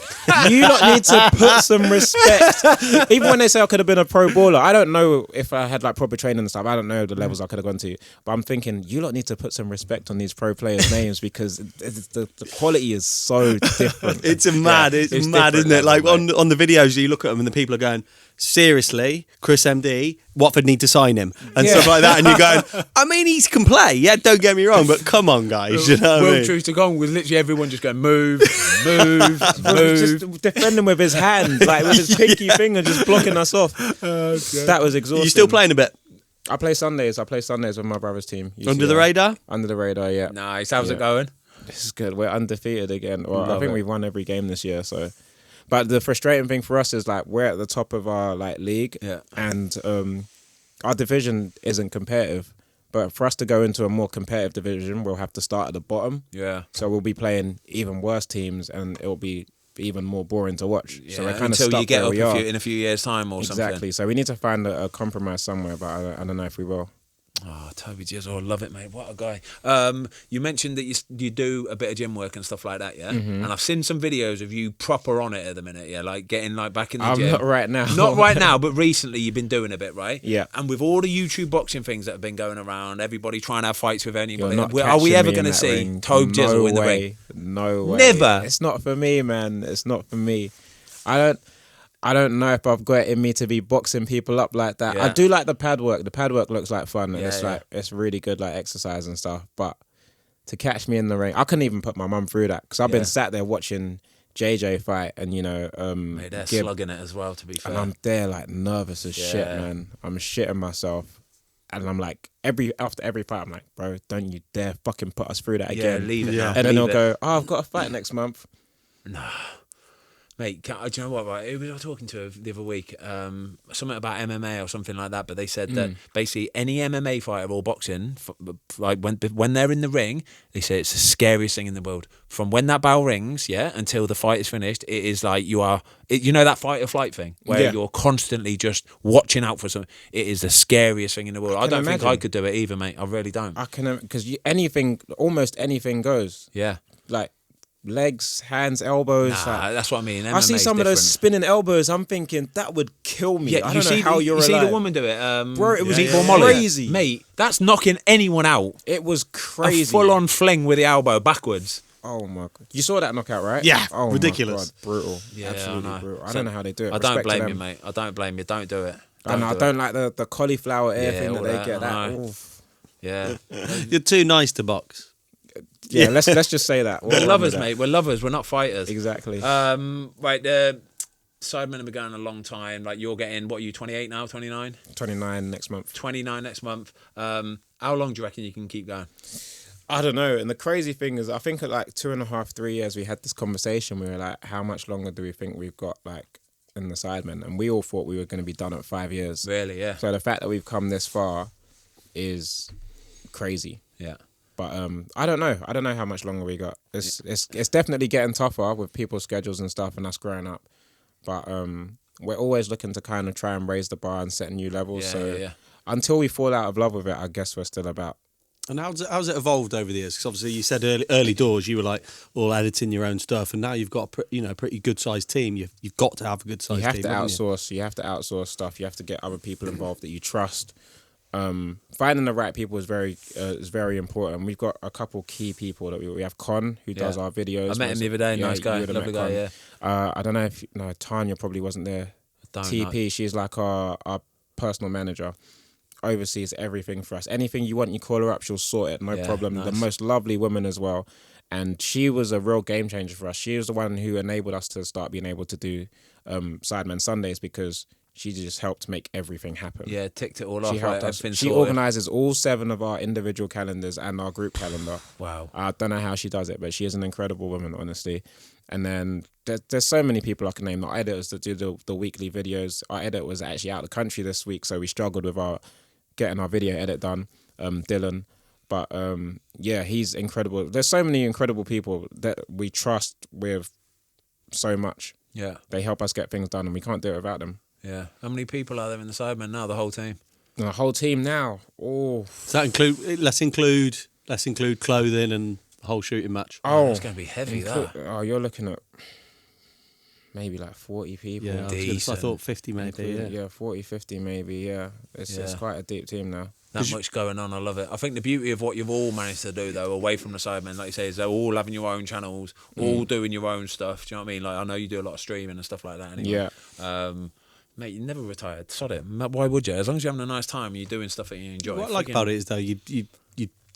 [SPEAKER 1] you lot need to put some respect. Even when they say I could have been a pro baller, I don't know if I had like proper training and stuff. I don't know the levels I could have gone to. But I'm thinking, you lot need to put some respect on these pro players' names because the quality is so different.
[SPEAKER 3] It's mad,
[SPEAKER 2] it's
[SPEAKER 3] mad,
[SPEAKER 2] different
[SPEAKER 3] isn't it? Like
[SPEAKER 2] level,
[SPEAKER 3] on the videos, you look at them and the people are going, seriously, Chris MD, Watford need to sign him and stuff like that. And you're going, I mean, he can play, don't get me wrong, but come on, guys. You know what I mean?
[SPEAKER 2] Truth to gone with literally everyone just going move.
[SPEAKER 1] Just defending with his hand, like with his pinky finger, just blocking us off. That was exhausting.
[SPEAKER 3] You still playing a bit?
[SPEAKER 1] I play Sundays with my brother's team.
[SPEAKER 3] Under the radar?
[SPEAKER 1] Under the radar, yeah.
[SPEAKER 2] Nice. How's it going?
[SPEAKER 1] This is good. We're undefeated again. Well, I
[SPEAKER 3] Love
[SPEAKER 1] think
[SPEAKER 3] it.
[SPEAKER 1] we've won every game this year. So, but the frustrating thing for us is like we're at the top of our like league, and our division isn't competitive. But for us to go into a more competitive division, we'll have to start at the bottom.
[SPEAKER 2] Yeah.
[SPEAKER 1] So we'll be playing even worse teams, and it'll be even more boring to watch.
[SPEAKER 2] Yeah,
[SPEAKER 1] so we're kind of
[SPEAKER 2] until
[SPEAKER 1] stuck
[SPEAKER 2] you get
[SPEAKER 1] where
[SPEAKER 2] up
[SPEAKER 1] we are.
[SPEAKER 2] in a few years' time or something.
[SPEAKER 1] Exactly. So we need to find a compromise somewhere, but I don't know if we will.
[SPEAKER 2] Oh, Tobi JZL, I love it, mate. What a guy. You mentioned that you do a bit of gym work and stuff like that, yeah?
[SPEAKER 1] Mm-hmm.
[SPEAKER 2] And I've seen some videos of you proper on it at the minute, yeah? Like getting like back in the
[SPEAKER 1] I'm
[SPEAKER 2] gym.
[SPEAKER 1] not right now.
[SPEAKER 2] Not right now, but recently you've been doing a bit, right?
[SPEAKER 1] Yeah.
[SPEAKER 2] And with all the YouTube boxing things that have been going around, everybody trying to have fights with anybody.
[SPEAKER 1] You're not
[SPEAKER 2] Are we
[SPEAKER 1] catching
[SPEAKER 2] ever
[SPEAKER 1] me
[SPEAKER 2] going
[SPEAKER 1] in
[SPEAKER 2] to
[SPEAKER 1] that
[SPEAKER 2] see
[SPEAKER 1] ring.
[SPEAKER 2] Tobi JZL in the
[SPEAKER 1] way.
[SPEAKER 2] ring?
[SPEAKER 1] No way.
[SPEAKER 2] Never.
[SPEAKER 1] It's not for me, man. It's not for me. I don't know if I've got it in me to be boxing people up like that.
[SPEAKER 2] Yeah.
[SPEAKER 1] I do like the pad work. The pad work looks like fun. And
[SPEAKER 2] Yeah,
[SPEAKER 1] it's
[SPEAKER 2] yeah.
[SPEAKER 1] like it's really good like exercise and stuff. But to catch me in the ring, I couldn't even put my mum through that because I've been sat there watching JJ fight and
[SPEAKER 2] Mate, they're
[SPEAKER 1] Gib,
[SPEAKER 2] slugging it as well, to be fair.
[SPEAKER 1] and I'm there like nervous as shit, man. I'm shitting myself. And I'm like, after every fight, I'm like, bro, don't you dare fucking put us through that again.
[SPEAKER 2] Leave it
[SPEAKER 3] Yeah.
[SPEAKER 2] now.
[SPEAKER 1] And then
[SPEAKER 2] Leave
[SPEAKER 1] they'll
[SPEAKER 2] it.
[SPEAKER 1] go, oh, I've got a fight next month.
[SPEAKER 2] Mate, do you know what? Right? Who was I talking to the other week? Something about MMA or something like that. But they said that basically any MMA fighter or boxing, like when they're in the ring, they say it's the scariest thing in the world. From when that bell rings, until the fight is finished, it is like you know that fight or flight thing where you're constantly just watching out for something. It is the scariest thing in the world. I don't think I could do it either, mate. I really don't.
[SPEAKER 1] I can, because almost anything goes.
[SPEAKER 2] Yeah.
[SPEAKER 1] Like legs, hands, elbows.
[SPEAKER 2] Nah, that's what I mean.
[SPEAKER 1] I see
[SPEAKER 2] MMA's
[SPEAKER 1] some of those
[SPEAKER 2] different.
[SPEAKER 1] spinning elbows. I'm thinking that would kill me.
[SPEAKER 2] Yeah,
[SPEAKER 1] I don't know how you're
[SPEAKER 2] you
[SPEAKER 1] alive.
[SPEAKER 2] see the woman do it,
[SPEAKER 1] Bro, it was
[SPEAKER 2] Meatball Molly.
[SPEAKER 1] crazy.
[SPEAKER 2] Mate, that's knocking anyone out.
[SPEAKER 1] It was crazy.
[SPEAKER 2] A full-on fling with the elbow backwards.
[SPEAKER 1] Oh my god! You saw that knockout, right?
[SPEAKER 3] Yeah,
[SPEAKER 1] Oh
[SPEAKER 3] ridiculous.
[SPEAKER 1] My god, brutal.
[SPEAKER 2] Yeah,
[SPEAKER 1] Absolutely
[SPEAKER 2] I know.
[SPEAKER 1] brutal. I
[SPEAKER 2] So,
[SPEAKER 1] don't know how they do it.
[SPEAKER 2] I don't
[SPEAKER 1] Respect to
[SPEAKER 2] blame
[SPEAKER 1] them.
[SPEAKER 2] you, mate. I don't blame you. Don't do it.
[SPEAKER 1] I know. I
[SPEAKER 2] do
[SPEAKER 1] don't
[SPEAKER 2] it.
[SPEAKER 1] like the cauliflower ear
[SPEAKER 2] Yeah,
[SPEAKER 1] thing that
[SPEAKER 2] all
[SPEAKER 1] they
[SPEAKER 2] that,
[SPEAKER 1] get.
[SPEAKER 2] I
[SPEAKER 1] That.
[SPEAKER 2] know.
[SPEAKER 1] Oof.
[SPEAKER 2] Yeah.
[SPEAKER 3] You're too nice to box.
[SPEAKER 1] Yeah, let's just say that.
[SPEAKER 2] We're lovers, mate. We're lovers. We're not fighters.
[SPEAKER 1] Exactly.
[SPEAKER 2] Right. The Sidemen have been going a long time. Like you're getting, what are you, 28 now, 29?
[SPEAKER 1] 29 next month.
[SPEAKER 2] 29 next month. How long do you reckon you can keep going?
[SPEAKER 1] I don't know. And the crazy thing is, I think at like 2.5, 3 years, we had this conversation. We were like, how much longer do we think we've got like in the Sidemen? And we all thought we were going to be done at 5 years.
[SPEAKER 2] Really, yeah.
[SPEAKER 1] So the fact that we've come this far is crazy.
[SPEAKER 2] Yeah.
[SPEAKER 1] But I don't know. I don't know how much longer we got. It's definitely getting tougher with people's schedules and stuff and us growing up. But we're always looking to kind of try and raise the bar and set new levels. Until we fall out of love with it, I guess we're still about.
[SPEAKER 3] And how's it evolved over the years? Because obviously you said early doors you were like all editing your own stuff, and now you've got a pretty good sized team. You've got to have a good sized team.
[SPEAKER 1] You have to outsource. You have to outsource stuff. You have to get other people involved that you trust. Finding the right people is very important. We've got a couple key people that we have. Con, who does our videos.
[SPEAKER 2] I met him the other day. Nice guy, lovely guy. Yeah.
[SPEAKER 1] I don't know if Tanya probably wasn't there. TP, she's like our personal manager. Oversees everything for us. Anything you want, you call her up, she'll sort it, no problem. Nice. The most lovely woman as well. And she was a real game changer for us. She was the one who enabled us to start being able to do Sidemen Sundays, because she just helped make everything happen.
[SPEAKER 2] Yeah, ticked it all off.
[SPEAKER 1] She helped us. She organises all 7 of our individual calendars and our group calendar.
[SPEAKER 2] Wow.
[SPEAKER 1] I don't know how she does it, but she is an incredible woman, honestly. And then there's so many people I can name. Our editors that do the weekly videos. Our editor was actually out of the country this week, so we struggled with getting our video edit done, Dylan. But he's incredible. There's so many incredible people that we trust with so much.
[SPEAKER 2] Yeah.
[SPEAKER 1] They help us get things done, and we can't do it without them.
[SPEAKER 2] Yeah. How many people are there in the Sidemen now, the whole team?
[SPEAKER 1] The whole team now. Oh.
[SPEAKER 3] Does that include, let's include clothing and the whole shooting match?
[SPEAKER 2] Oh. It's going to be heavy, that.
[SPEAKER 1] Oh, you're looking at maybe like 40 people.
[SPEAKER 3] Yeah, I thought 50 maybe.
[SPEAKER 1] Yeah, 40, 50 maybe, yeah. It's quite a deep team now.
[SPEAKER 2] That much going on, I love it. I think the beauty of what you've all managed to do, though, away from the Sidemen, like you say, is they're all having your own channels, all doing your own stuff. Do you know what I mean? Like, I know you do a lot of streaming and stuff like that anyway.
[SPEAKER 1] Yeah.
[SPEAKER 2] Mate, you never retired. Sod it. Why would you? As long as you're having a nice time, you're doing stuff that you enjoy.
[SPEAKER 3] What I like about it is, though, you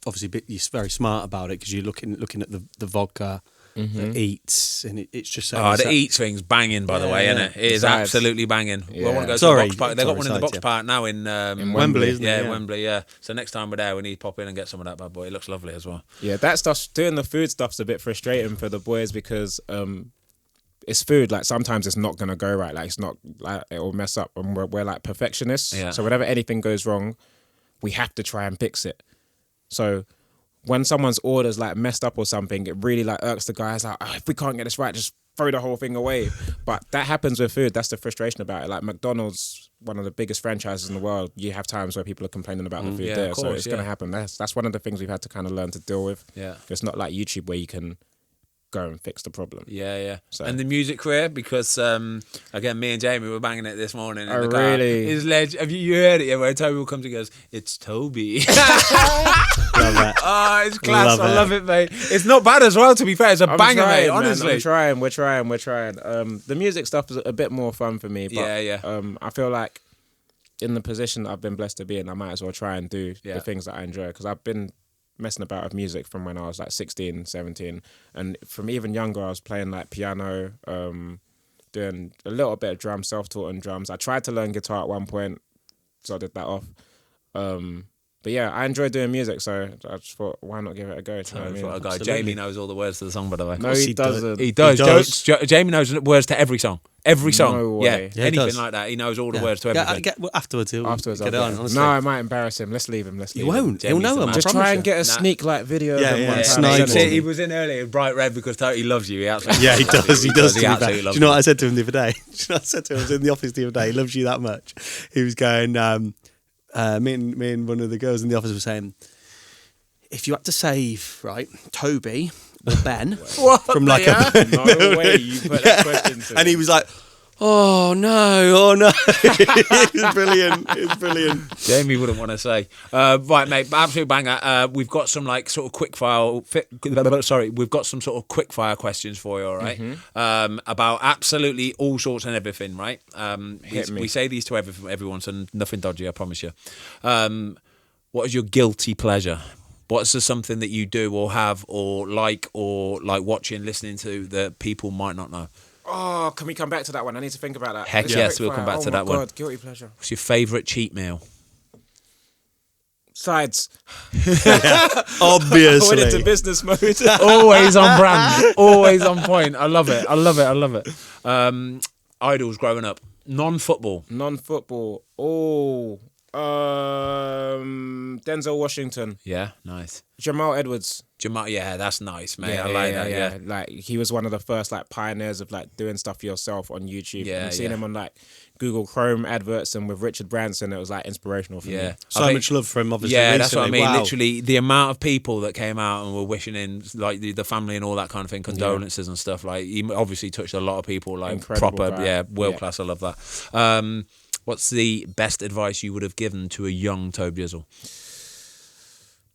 [SPEAKER 3] obviously you're very smart about it, because you're looking at the vodka, the eats, and it's just so.
[SPEAKER 2] The eats thing's banging, by the way, isn't it? It is absolutely banging.
[SPEAKER 1] Yeah.
[SPEAKER 2] I want to go to the box park. They've got one in the box park now in
[SPEAKER 3] Wembley, isn't it?
[SPEAKER 2] Yeah, Wembley. Yeah. So next time we're there, we need to pop in and get some of that bad boy. It looks lovely as well.
[SPEAKER 1] Yeah, that stuff. Doing the food stuff's a bit frustrating for the boys, because it's food. Like sometimes it's not gonna go right. Like it's not. Like it'll mess up, and we're like perfectionists.
[SPEAKER 2] Yeah.
[SPEAKER 1] So whenever anything goes wrong, we have to try and fix it. So when someone's order's like messed up or something, it really like irks the guys. Like, if we can't get this right, just throw the whole thing away. But that happens with food. That's the frustration about it. Like McDonald's, one of the biggest franchises in the world, you have times where people are complaining about the food there. So it's gonna happen. That's one of the things we've had to kind of learn to deal with.
[SPEAKER 2] Yeah.
[SPEAKER 1] It's not like YouTube where you can go and fix the problem.
[SPEAKER 2] Yeah.
[SPEAKER 1] So.
[SPEAKER 2] And the music career, because again, me and Jamie were banging it this morning in the car.
[SPEAKER 1] Really?
[SPEAKER 2] Have you heard it? Yeah, where Tobey will come to goes, "It's Tobey."
[SPEAKER 3] Love that.
[SPEAKER 2] Oh, it's class. I love it, mate. It's not bad as well, to be fair. It's a banger, mate, honestly.
[SPEAKER 1] We're trying. The music stuff is a bit more fun for me, but I feel like in the position that I've been blessed to be in, I might as well try and do the things that I enjoy, because I've been messing about with music from when I was like 16, 17, and from even younger I was playing like piano, doing a little bit of drums, self-taught on drums. I tried to learn guitar at one point, so I did that off. But yeah, I enjoy doing music, so I just thought, why not give it a go? Do you know what I mean?
[SPEAKER 2] Jamie knows all the words to the song, by the way.
[SPEAKER 1] No, he doesn't.
[SPEAKER 2] He does. Jamie knows words to every song. Every song.
[SPEAKER 1] No way.
[SPEAKER 2] Yeah, anything like that. He knows all the words to everything.
[SPEAKER 3] Afterwards,
[SPEAKER 1] I'll
[SPEAKER 3] get it
[SPEAKER 1] get
[SPEAKER 3] on.
[SPEAKER 1] it.
[SPEAKER 3] Honestly.
[SPEAKER 1] No, I might embarrass him. Let's leave him.
[SPEAKER 3] You won't. He'll know him.
[SPEAKER 1] Just try and get a sneak like video.
[SPEAKER 2] He was in earlier, bright red, because he loves you. He absolutely
[SPEAKER 3] he does. He does.
[SPEAKER 2] He absolutely
[SPEAKER 3] Do you know what I said to him the other day? I said to him, I was in the office the other day. He loves you that much. He was going. Me and one of the girls in the office were saying, if you had to save, right, Tobey or Ben from like
[SPEAKER 1] no way you put that question to
[SPEAKER 3] and he was like, oh no. It's brilliant.
[SPEAKER 2] Jamie wouldn't want to say. Right, mate, absolute banger. We've got some like sort of we've got some sort of quickfire questions for you, all right? About absolutely all sorts and everything, right? We say these to everyone, so nothing dodgy, I promise you. What is your guilty pleasure? What's something that you do or have or like watching, listening to that people might not know?
[SPEAKER 1] Oh, can we come back to that one? I need to think about that.
[SPEAKER 2] Heck yes, we'll come back to that one.
[SPEAKER 1] Oh my God, guilty pleasure.
[SPEAKER 2] What's your favourite cheat meal?
[SPEAKER 1] Sides.
[SPEAKER 3] Obviously.
[SPEAKER 1] I went into business mode.
[SPEAKER 2] Always on brand. Always on point. I love it. Idols growing up. Non-football.
[SPEAKER 1] Oh, Denzel Washington.
[SPEAKER 2] Yeah, nice.
[SPEAKER 1] Jamal Edwards.
[SPEAKER 2] Yeah, that's nice, mate. I like that. Yeah.
[SPEAKER 1] Like he was one of the first like pioneers of like doing stuff yourself on YouTube.
[SPEAKER 2] Yeah,
[SPEAKER 1] and seeing him on like Google Chrome adverts and with Richard Branson, it was like inspirational for me.
[SPEAKER 3] So much love for him, obviously.
[SPEAKER 2] Yeah,
[SPEAKER 3] recently.
[SPEAKER 2] that's what I mean.
[SPEAKER 3] Wow.
[SPEAKER 2] Literally, the amount of people that came out and were wishing in like the family and all that kind of thing, condolences and stuff. Like he obviously touched a lot of people. Like
[SPEAKER 1] Incredible
[SPEAKER 2] proper,
[SPEAKER 1] guy.
[SPEAKER 2] world class. I love that. What's the best advice you would have given to a young TBJZL?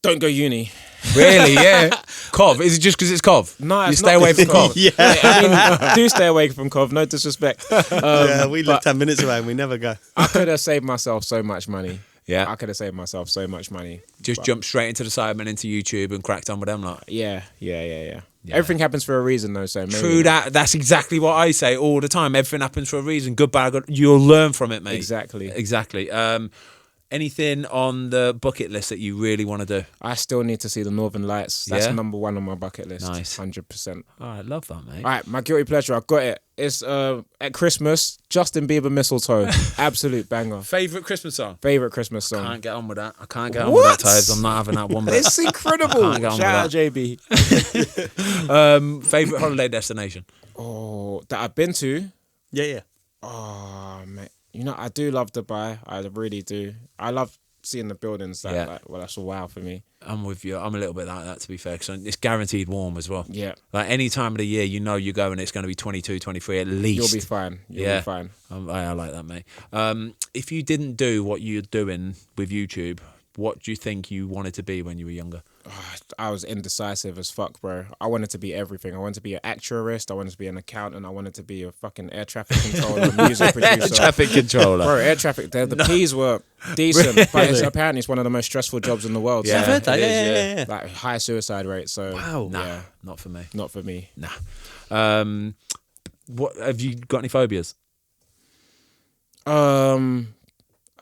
[SPEAKER 1] Don't go uni.
[SPEAKER 2] Really? Yeah. Cov. Is it just because it's Cov?
[SPEAKER 1] No,
[SPEAKER 2] you stay away from Cov.
[SPEAKER 3] Yeah.
[SPEAKER 1] I mean, do stay away from Cov. No disrespect.
[SPEAKER 3] We live 10 minutes away and we never go.
[SPEAKER 1] I could have saved myself so much money.
[SPEAKER 2] Yeah.
[SPEAKER 1] I could have saved myself so much money.
[SPEAKER 2] Just jumped straight into the Sidemen, into YouTube and cracked on with them lot.
[SPEAKER 1] Yeah. Everything happens for a reason, though. So maybe
[SPEAKER 2] True that. That's exactly what I say all the time. Everything happens for a reason. Good, bad, good. You'll learn from it, mate.
[SPEAKER 1] Exactly.
[SPEAKER 2] Anything on the bucket list that you really want to do?
[SPEAKER 1] I still need to see the Northern Lights. That's number one on my bucket list.
[SPEAKER 2] Nice.
[SPEAKER 1] 100%.
[SPEAKER 2] Oh, I love that, mate.
[SPEAKER 1] All right, my guilty pleasure. I've got it. It's at Christmas, Justin Bieber Mistletoe. Absolute banger.
[SPEAKER 2] Favourite Christmas song?
[SPEAKER 1] Favourite Christmas song.
[SPEAKER 2] Can't get on with that. I can't get on with that, Tides. I'm not having that one bit.
[SPEAKER 1] It's incredible.
[SPEAKER 2] Can't get on
[SPEAKER 1] Shout out
[SPEAKER 2] with
[SPEAKER 1] JB.
[SPEAKER 2] Favourite holiday destination?
[SPEAKER 1] Oh, that I've been to?
[SPEAKER 3] Yeah.
[SPEAKER 1] Oh, mate. You know, I do love Dubai. I really do. I love seeing the buildings. That's a wow for me.
[SPEAKER 2] I'm with you. I'm a little bit like that, to be fair, because it's guaranteed warm as well.
[SPEAKER 1] Yeah.
[SPEAKER 2] Like any time of the year, you know you go and it's going to be 22, 23 at least.
[SPEAKER 1] You'll be fine. You'll be fine.
[SPEAKER 2] I like that, mate. If you didn't do what you're doing with YouTube, what do you think you wanted to be when you were younger?
[SPEAKER 1] I was indecisive as fuck, bro. I wanted to be everything. I wanted to be an actuarist. I wanted to be an accountant. I wanted to be a fucking air traffic controller, music producer.
[SPEAKER 2] Traffic controller.
[SPEAKER 1] Bro, air traffic. The P's were decent, but apparently it's one of the most stressful jobs in the world.
[SPEAKER 3] I've heard that.
[SPEAKER 2] It
[SPEAKER 3] Yeah.
[SPEAKER 1] Like high suicide rate. So
[SPEAKER 3] wow.
[SPEAKER 2] Nah, not for me.
[SPEAKER 1] Not for me.
[SPEAKER 2] Nah. What have you got? Any phobias?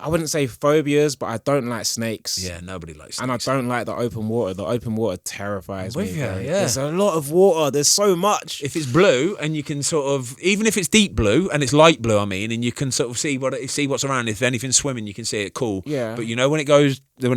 [SPEAKER 1] I wouldn't say phobias, but I don't like snakes.
[SPEAKER 2] Yeah, nobody likes snakes.
[SPEAKER 1] And I don't like the open water. The open water terrifies me.
[SPEAKER 2] Yeah.
[SPEAKER 1] There's a lot of water. There's so much.
[SPEAKER 2] If it's blue and you can sort of, even if it's deep blue and it's light blue, and you can sort of see what's around. If anything's swimming, you can see it. Cool.
[SPEAKER 1] Yeah.
[SPEAKER 2] But you know when it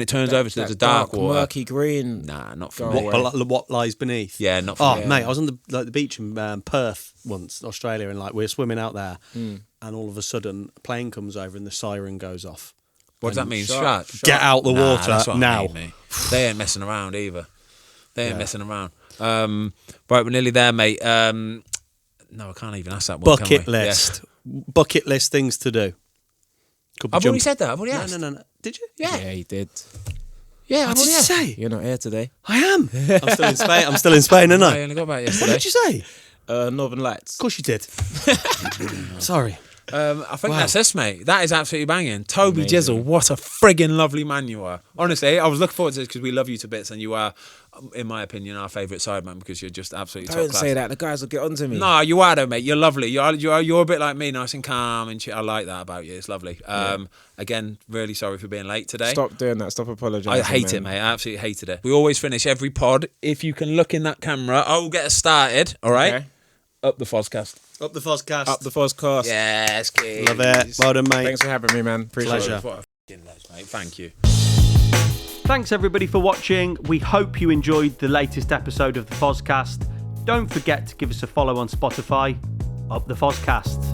[SPEAKER 2] turns over to the dark water,
[SPEAKER 1] murky green.
[SPEAKER 2] Nah, not for me.
[SPEAKER 3] What lies beneath?
[SPEAKER 2] Yeah, not for me.
[SPEAKER 3] Mate, I was on the beach in Perth once, Australia, and like we were swimming out there, and all of a sudden a plane comes over and the siren goes off.
[SPEAKER 2] What does that mean? Shark.
[SPEAKER 3] Get out the water
[SPEAKER 2] that's what
[SPEAKER 3] now.
[SPEAKER 2] I mean, mate. They ain't messing around either. They ain't messing around. Right, we're nearly there, mate. No, I can't even ask that one.
[SPEAKER 3] Bucket list. Yeah. Bucket list things to do.
[SPEAKER 2] I've already said that. I've already asked.
[SPEAKER 3] No. Did you?
[SPEAKER 2] Yeah,
[SPEAKER 1] he did.
[SPEAKER 2] Yeah,
[SPEAKER 3] what did you say?
[SPEAKER 1] You're not here today.
[SPEAKER 3] I am. I'm still in Spain. Aren't I?
[SPEAKER 2] I only got back yesterday.
[SPEAKER 3] What did you say?
[SPEAKER 1] Northern Lights.
[SPEAKER 3] Of course you did. Sorry.
[SPEAKER 2] I think that's us, mate. That is absolutely banging. TBJZL, what a friggin' lovely man you are. Honestly, I was looking forward to this because we love you to bits, and you are, in my opinion, our favourite sideman because you're just absolutely top class.
[SPEAKER 1] Don't say that. The guys will get onto me.
[SPEAKER 2] No, you are though, mate. You're lovely. You're a bit like me, nice and calm and shit. I like that about you. It's lovely. Again, really sorry for being late today.
[SPEAKER 1] Stop doing that. Stop apologising.
[SPEAKER 2] I hate it, mate. I absolutely hated it. We always finish every pod. If you can look in that camera, I'll get us started. All right.
[SPEAKER 1] Okay.
[SPEAKER 2] Up the Fozcast.
[SPEAKER 3] Up the Fozcast.
[SPEAKER 1] Up the Fozcast.
[SPEAKER 2] Yes, kids.
[SPEAKER 3] Love it. Well done, mate.
[SPEAKER 1] Thanks for having me, man. Appreciate
[SPEAKER 3] Pleasure.
[SPEAKER 1] it.
[SPEAKER 2] What a f***ing ledge, mate. Thank you.
[SPEAKER 4] Thanks everybody for watching. We hope you enjoyed the latest episode of the Fozcast. Don't forget to give us a follow on Spotify. Up the Fozcast.